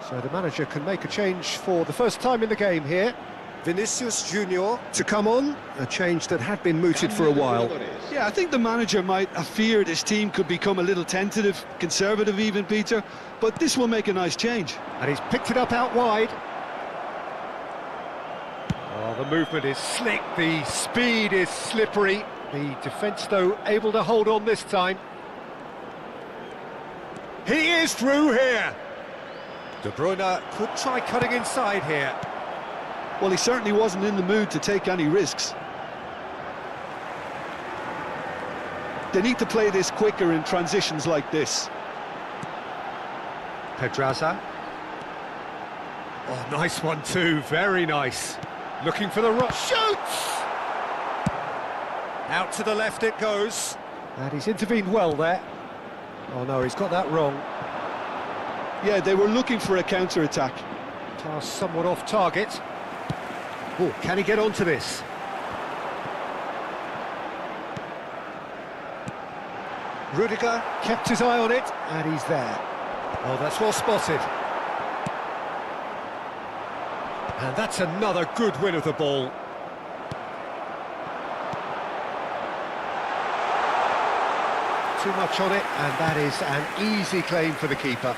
So the manager can make a change for the first time in the game here. Vinicius Junior to come on, a change that had been mooted for a while. Yeah, I think the manager might have feared his team could become a little tentative, conservative even, Peter, but this will make a nice change. And he's picked it up out wide. Oh, the movement is slick, the speed is slippery. The defence, though, able to hold on this time. He is through here. De Bruyne could try cutting inside here. Well, he certainly wasn't in the mood to take any risks. They need to play this quicker in transitions like this. Pedraza. Oh, nice one too, very nice. Looking for the rush. Shoots! Out to the left it goes. And he's intervened well there. Oh no, he's got that wrong. Yeah, they were looking for a counter-attack. Pass somewhat off target. Oh, can he get onto this? Rudiger kept his eye on it, and he's there. Oh, that's well spotted. And that's another good win of the ball. Too much on it, and that is an easy claim for the keeper.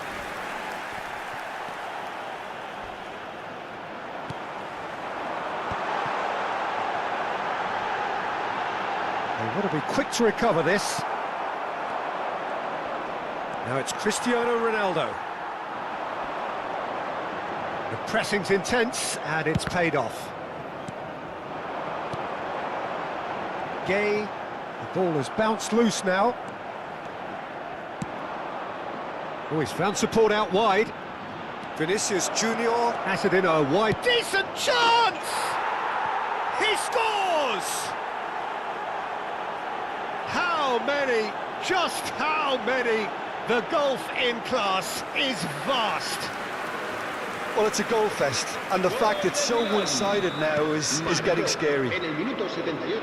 They want to be quick to recover this. Now it's Cristiano Ronaldo. The pressing's intense, and it's paid off. Gay, the ball has bounced loose now. Oh, he's found support out wide. Vinicius Junior. Has it in a wide. Decent chance! He scores! How many? Just how many? The gulf in class is vast. Well, it's a goal fest, and the fact it's so one-sided now is getting scary. En el minuto 78,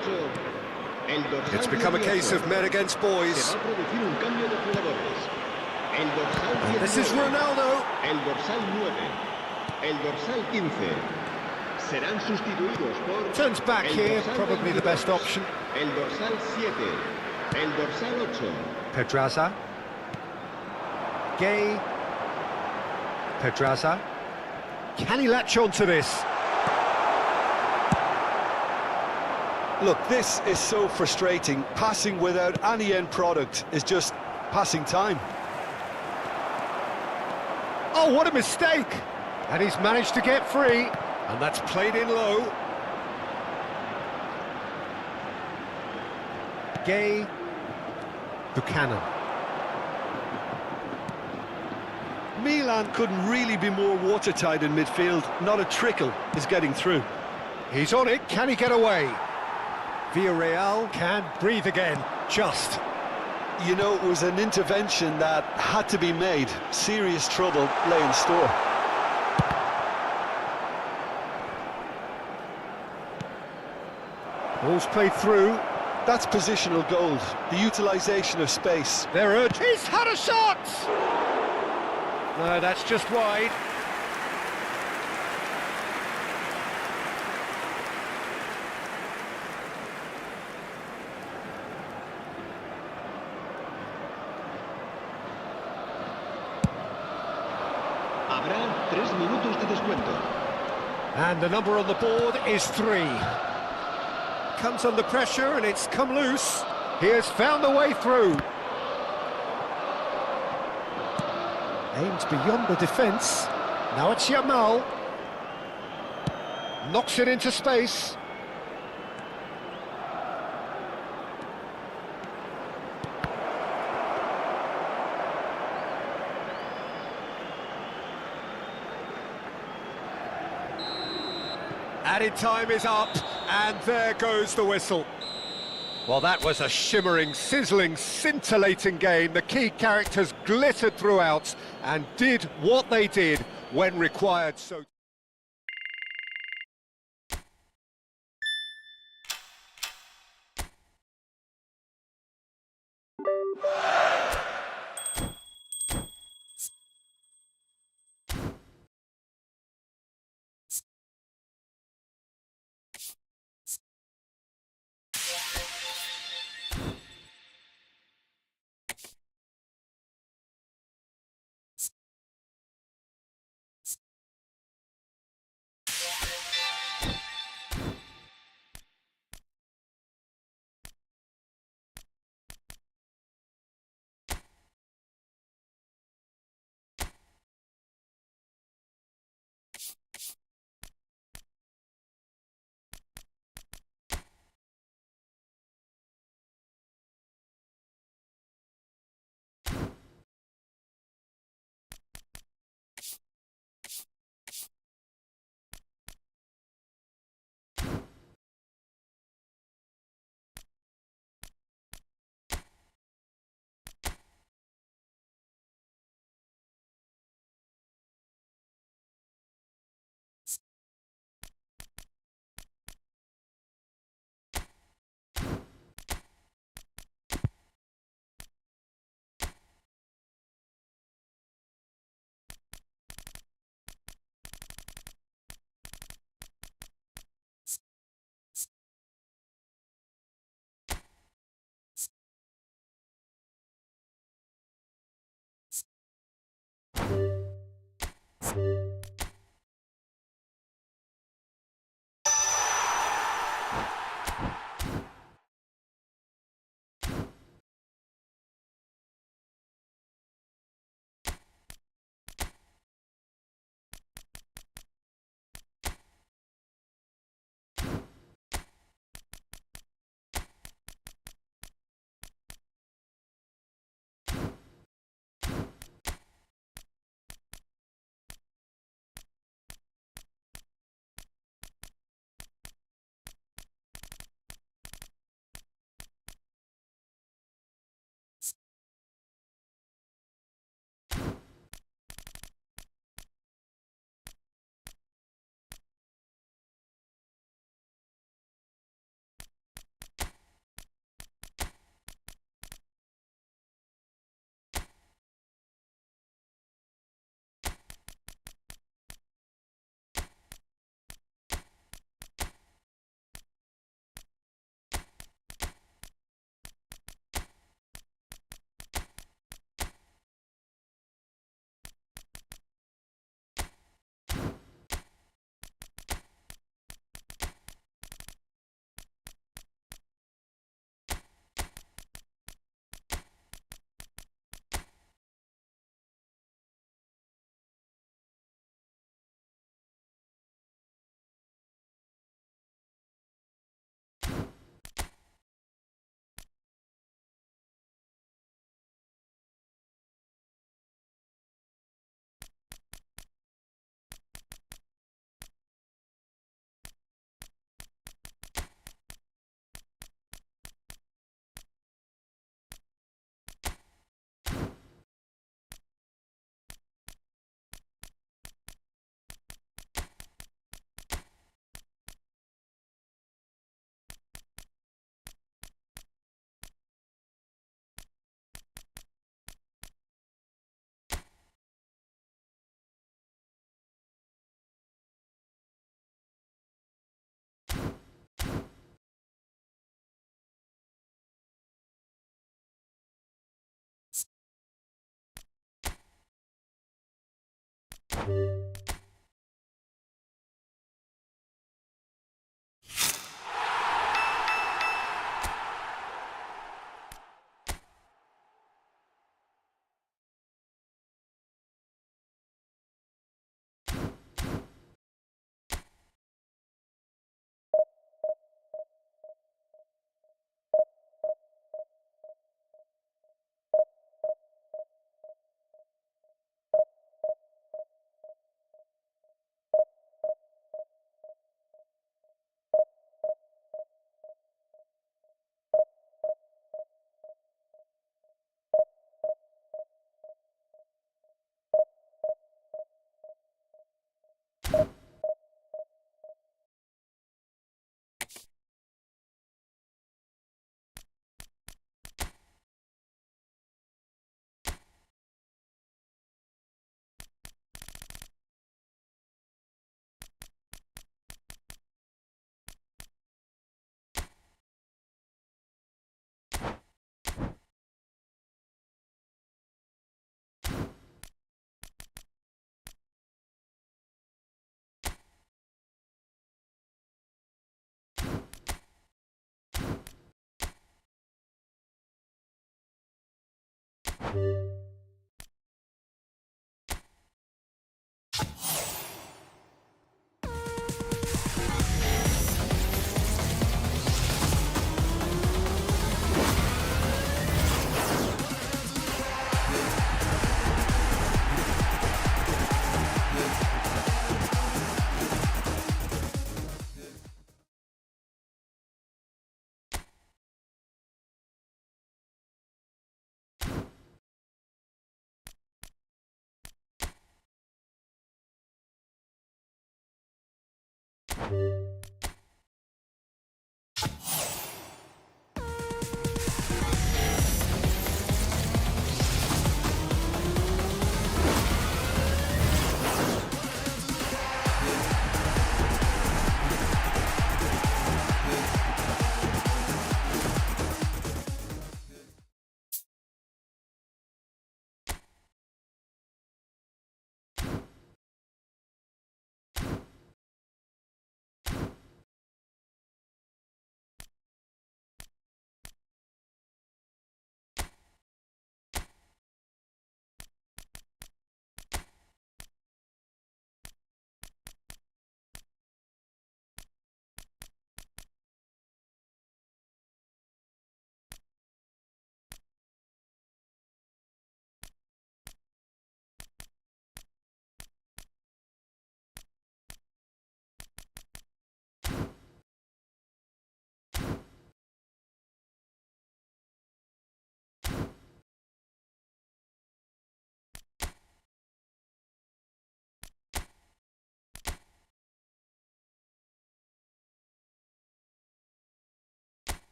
el dorsal It's become a case of men against boys. Se va a producir un cambio de jugadores. El dorsal 19, This is Ronaldo. el dorsal 9, el dorsal 15. Serán sustituidos por... Turns back el here, dorsal probably the 22, best option. El dorsal 7, el dorsal 8. Pedraza. Gay. Pedraza. Can he latch on to this? Look, this is so frustrating. Passing without any end product is just passing time. Oh, what a mistake! And he's managed to get free. And that's played in low. Gay. Buchanan. Milan couldn't really be more watertight in midfield. Not a trickle is getting through. He's on it. Can he get away? Villarreal can breathe again. Just. You know, it was an intervention that had to be made. Serious trouble lay in store. Ball's played through. That's positional gold, the utilisation of space. They're urged. He's had a shot! No, that's just wide. Habrá 3 minutos de descuento. And the number on the board is 3. Comes under pressure and it's come loose. He has found the way through. Aims beyond the defence. Now it's Yamal. Knocks it into space. Added time is up, and there goes the whistle. Well, that was a shimmering, sizzling, scintillating game. The key characters glittered throughout and did what they did when required. So.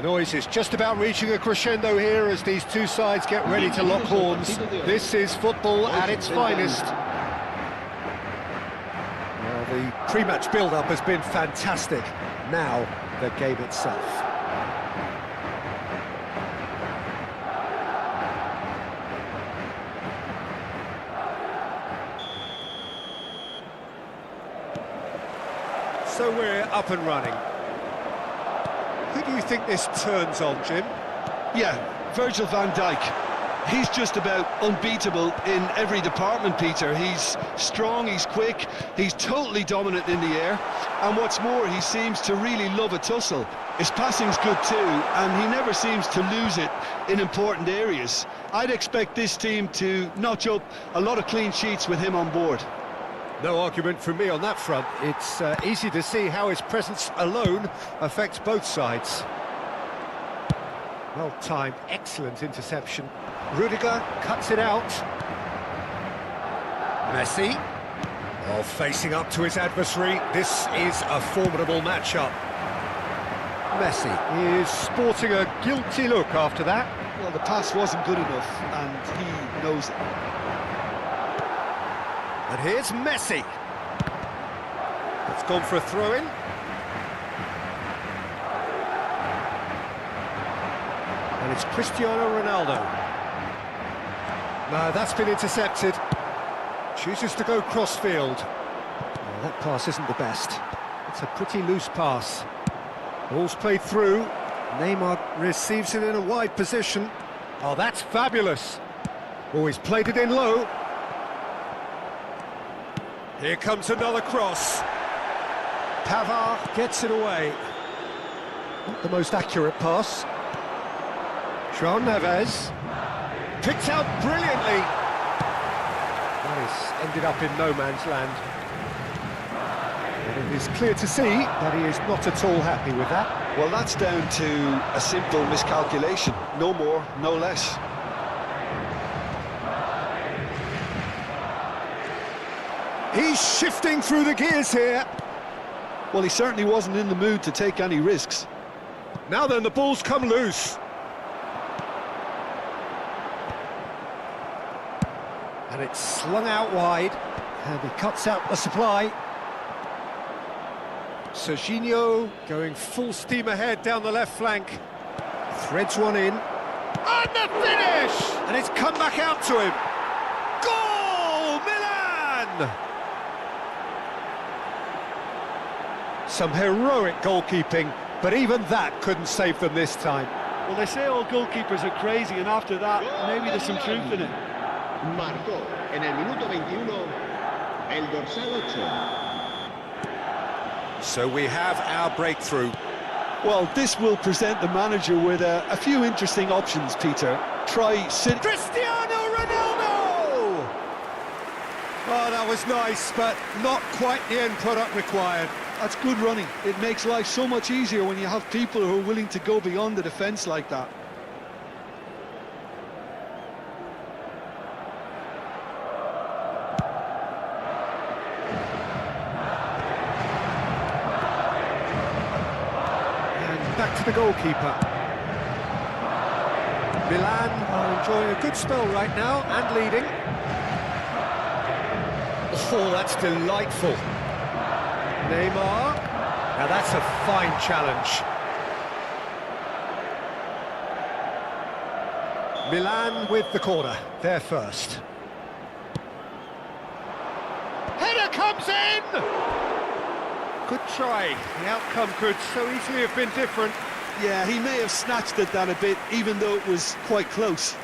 The noise is just about reaching a crescendo here as these two sides get ready to lock horns. This is football at its finest. Well, the pre-match build-up has been fantastic. Now, the game itself. So we're up and running. Who do you think this turns on, Jim? Yeah, Virgil van Dijk. He's just about unbeatable in every department, Peter. He's strong, he's quick, he's totally dominant in the air, and what's more, he seems to really love a tussle. His passing's good too, and he never seems to lose it in important areas. I'd expect this team to notch up a lot of clean sheets with him on board. No argument from me on that front. It's easy to see how his presence alone affects both sides. Well-timed, excellent interception. Rudiger cuts it out. Messi. Well, facing up to his adversary, this is a formidable matchup. Messi is sporting a guilty look after that. Well, the pass wasn't good enough, and he knows it. And here's Messi. It's gone for a throw-in. And it's Cristiano Ronaldo. No, that's been intercepted. Chooses to go cross-field. Well, that pass isn't the best. It's a pretty loose pass. Ball's played through. Neymar receives it in a wide position. Oh, that's fabulous. Oh, he's played it in low. Here comes another cross. Pavard gets it away. Not the most accurate pass. João Neves. Picked out brilliantly. That has ended up in no man's land. And it is clear to see that he is not at all happy with that. Well, that's down to a simple miscalculation. No more, no less. He's shifting through the gears here. Well, he certainly wasn't in the mood to take any risks. Now then, the ball's come loose. And it's slung out wide. And he cuts out the supply. Serginho going full steam ahead down the left flank. Threads one in. And the finish! And it's come back out to him. Goal! Milan! Some heroic goalkeeping, but even that couldn't save them this time. Well, they say all goalkeepers are crazy, and after that, maybe there's some truth in it. Marcó en el minuto 21 el dorsal 8. So we have our breakthrough. Well, this will present the manager with a few interesting options, Peter. Try Cristiano Ronaldo! Oh, that was nice, but not quite the end product required. That's good running. It makes life so much easier when you have people who are willing to go beyond the defence like that. And back to the goalkeeper. Milan are enjoying a good spell right now and leading. Oh, that's delightful. Neymar. Now that's a fine challenge. Milan with the corner. They're first. Header comes in! Good try. The outcome could so easily have been different. Yeah, he may have snatched at that a bit, even though it was quite close.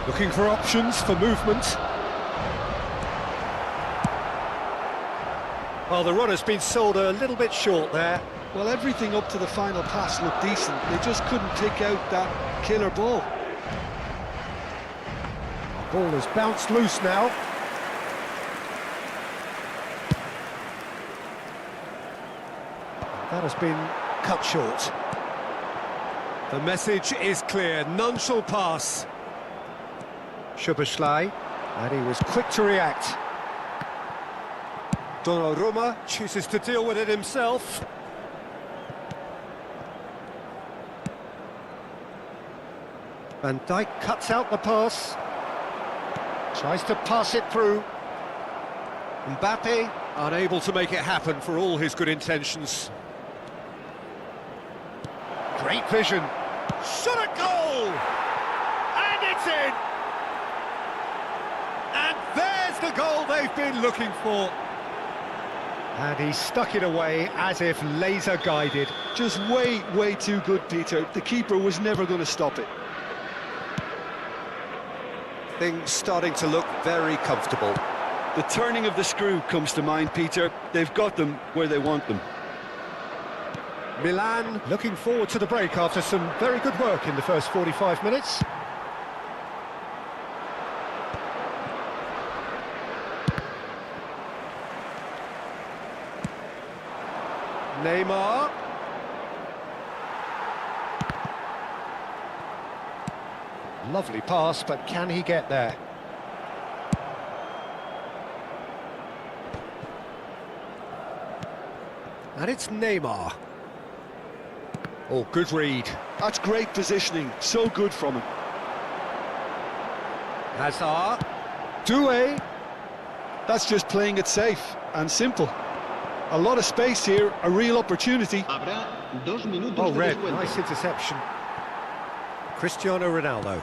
Looking for options for movement. Well, the runner's been sold a little bit short there. Well, everything up to the final pass looked decent. They just couldn't pick out that killer ball. The ball has bounced loose now. That has been cut short. The message is clear, none shall pass. Szoboszlai, and he was quick to react. Donnarumma chooses to deal with it himself. Van Dijk cuts out the pass. Tries to pass it through. Mbappe. Unable to make it happen for all his good intentions. Great vision. Shot at goal! And it's in! And there's the goal they've been looking for. And he stuck it away as if laser guided. Just way too good, Peter. The keeper was never going to stop it. Things starting to look very comfortable. The turning of the screw comes to mind, Peter. They've got them where they want them. Milan looking forward to the break after some very good work in the first 45 minutes. Neymar. Lovely pass, but can he get there? And it's Neymar. Oh, good read. That's great positioning. So good from him. Hazard. Doué. That's just playing it safe and simple. A lot of space here, a real opportunity. Habrá 2 minutos Oh, de red, descuento. nice interception. Cristiano Ronaldo.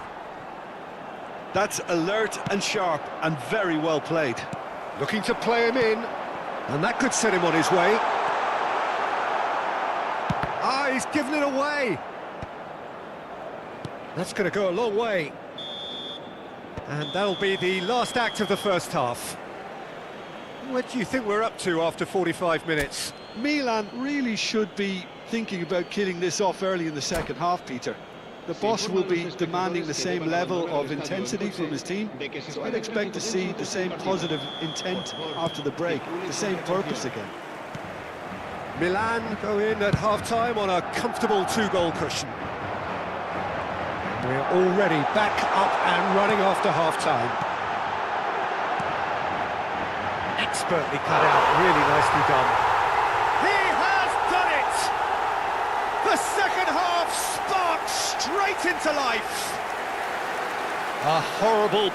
That's alert and sharp and very well played. Looking to play him in. And that could set him on his way. Ah, he's given it away. That's going to go a long way. And that'll be the last act of the first half. What do you think we're up to after 45 minutes? Milan really should be thinking about killing this off early in the second half, Peter. The boss will be demanding the same level of intensity from his team, so I'd expect to see the same positive intent after the break, the same purpose again. Milan go in at half-time on a comfortable 2-goal cushion. We're already back up and running after half-time. Expertly cut out, really nicely done. He has done it! The second half sparks straight into life. A horrible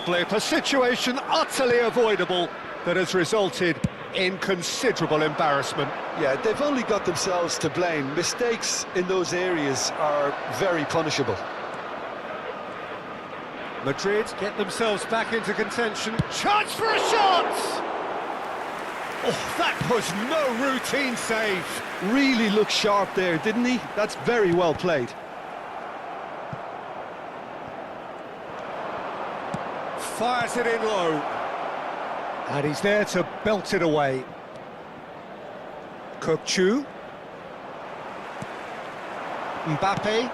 blip, a situation utterly avoidable that has resulted in considerable embarrassment. Yeah, they've only got themselves to blame. Mistakes in those areas are very punishable. Madrid get themselves back into contention. Chance for a shot! Oh, that was no routine save. Really looked sharp there, didn't he? That's very well played. Fires it in low. And he's there to belt it away. Kokchu. Mbappe.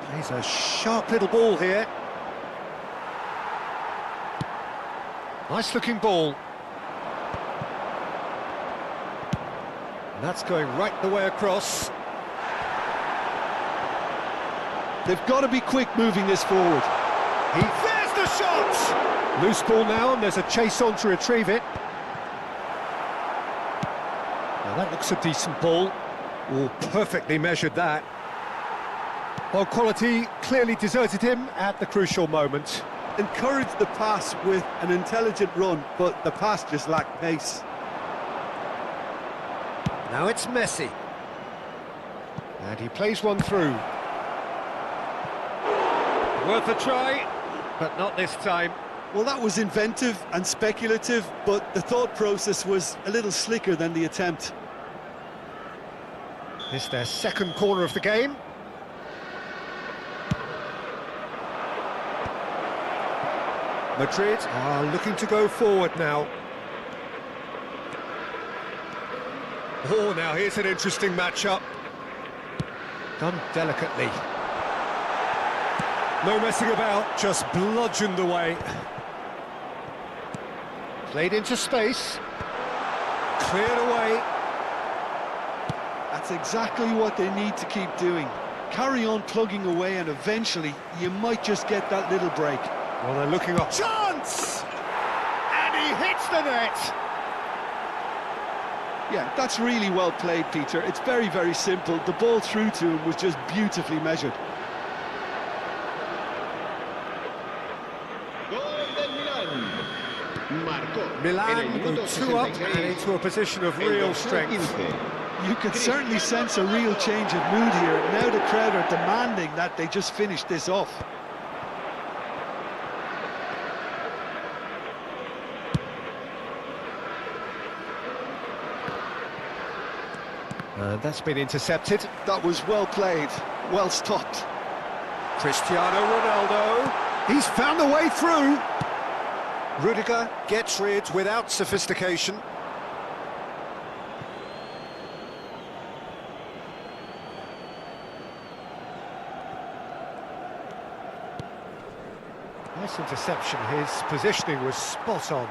Plays a sharp little ball here. Nice looking ball. And that's going right the way across. They've got to be quick moving this forward. There's the shot! Loose ball now, and there's a chase on to retrieve it. Now that looks a decent ball. Oh, perfectly measured that. Well, quality clearly deserted him at the crucial moment. Encouraged the pass with an intelligent run, but the pass just lacked pace. Now it's Messi. And he plays one through. Worth a try, but not this time. Well, that was inventive and speculative, but the thought process was a little slicker than the attempt. It's their second corner of the game. Madrid are looking to go forward now. Oh, now here's an interesting matchup. Done delicately. No messing about, just bludgeoned away. Played into space. Cleared away. That's That's exactly what they need to keep doing. Carry on plugging away and eventually you might just get that little break. Well, they're looking up. Chance! And he hits the net! Yeah, that's really well played, Peter. It's very, very simple. The ball through to him was just beautifully measured. Milan go 2 up and into a position of real strength. You can certainly sense a real change of mood here. Now the crowd are demanding that they just finish this off. That's been intercepted. That was well played, well stopped. Cristiano Ronaldo. He's found the way through. Rudiger gets rid without sophistication. Nice interception. His positioning was spot on.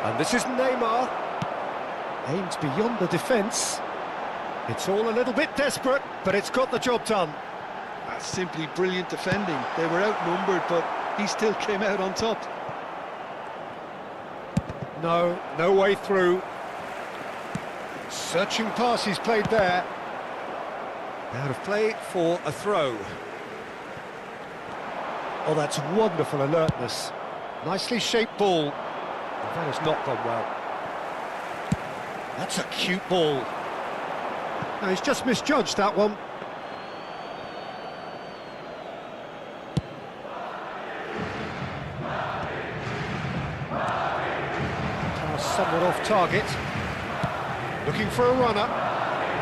And this is Neymar. Aims beyond the defence. It's all a little bit desperate, but it's got the job done. That's simply brilliant defending. They were outnumbered, but he still came out on top. No way through. Searching pass he's played there. Out of play for a throw. Oh, that's wonderful alertness. Nicely shaped ball. That has not gone well. That's a cute ball. No, he's just misjudged that one. Pass somewhat off target. Looking for a runner.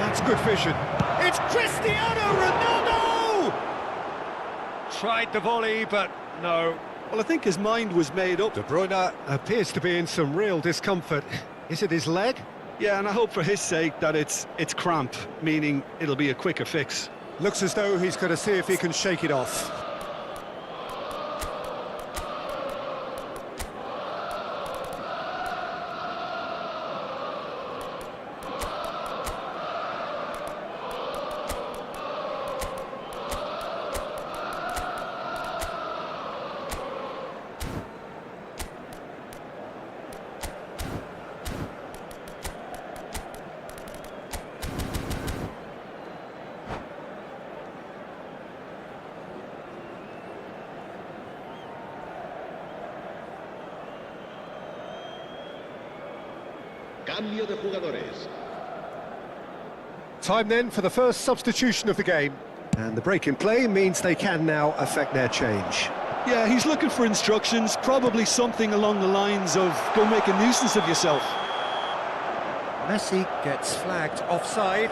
That's good vision. It's Cristiano Ronaldo! Tried the volley, but no. Well, I think his mind was made up. De Bruyne appears to be in some real discomfort. Is it his leg? Yeah, and I hope for his sake that it's cramp, meaning it'll be a quicker fix. Looks as though he's going to see if he can shake it off. Cambio de jugadores. Time then for the first substitution of the game. And the break in play means they can now affect their change. Yeah, he's looking for instructions, probably something along the lines of, go make a nuisance of yourself. Messi gets flagged offside.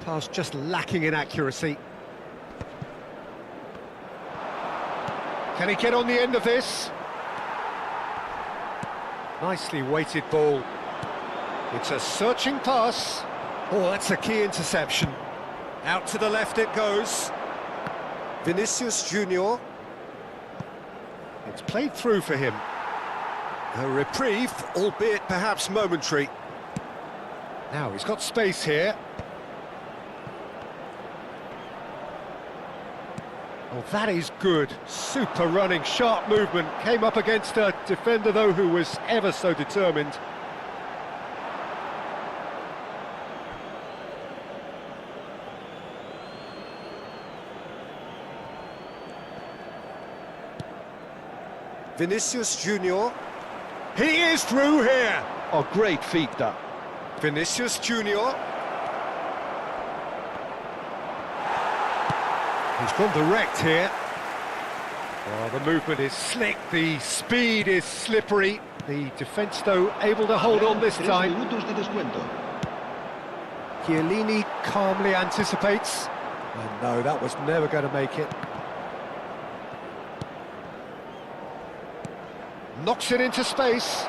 Pass just lacking in accuracy. Can he get on the end of this? Nicely weighted ball. It's a searching pass. Oh, that's a key interception. Out to the left it goes. Vinicius Junior. It's played through for him. A reprieve, albeit perhaps momentary. Now he's got space here. Oh, that is good. Super running, sharp movement. Came up against a defender, though, who was ever so determined. Vinicius Junior. He is through here. Oh, great feat, that. Vinicius Junior. He's gone direct here. Oh, the movement is slick, the speed is slippery. The defence, though, able to hold on this time. Chiellini calmly anticipates. And no, that was never going to make it. Knocks it into space.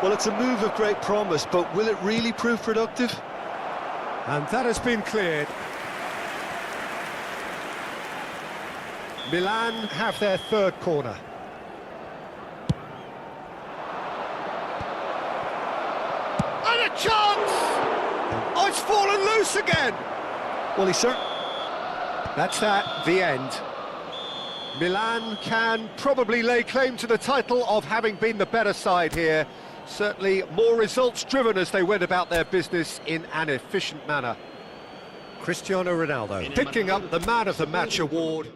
Well, it's a move of great promise, but will it really prove productive? And that has been cleared. Milan have their third corner. And a chance! Oh, it's fallen loose again! Well, he's certainly... That's that, the end. Milan can probably lay claim to the title of having been the better side here. Certainly more results-driven as they went about their business in an efficient manner. Cristiano Ronaldo picking up the Man of the Match award.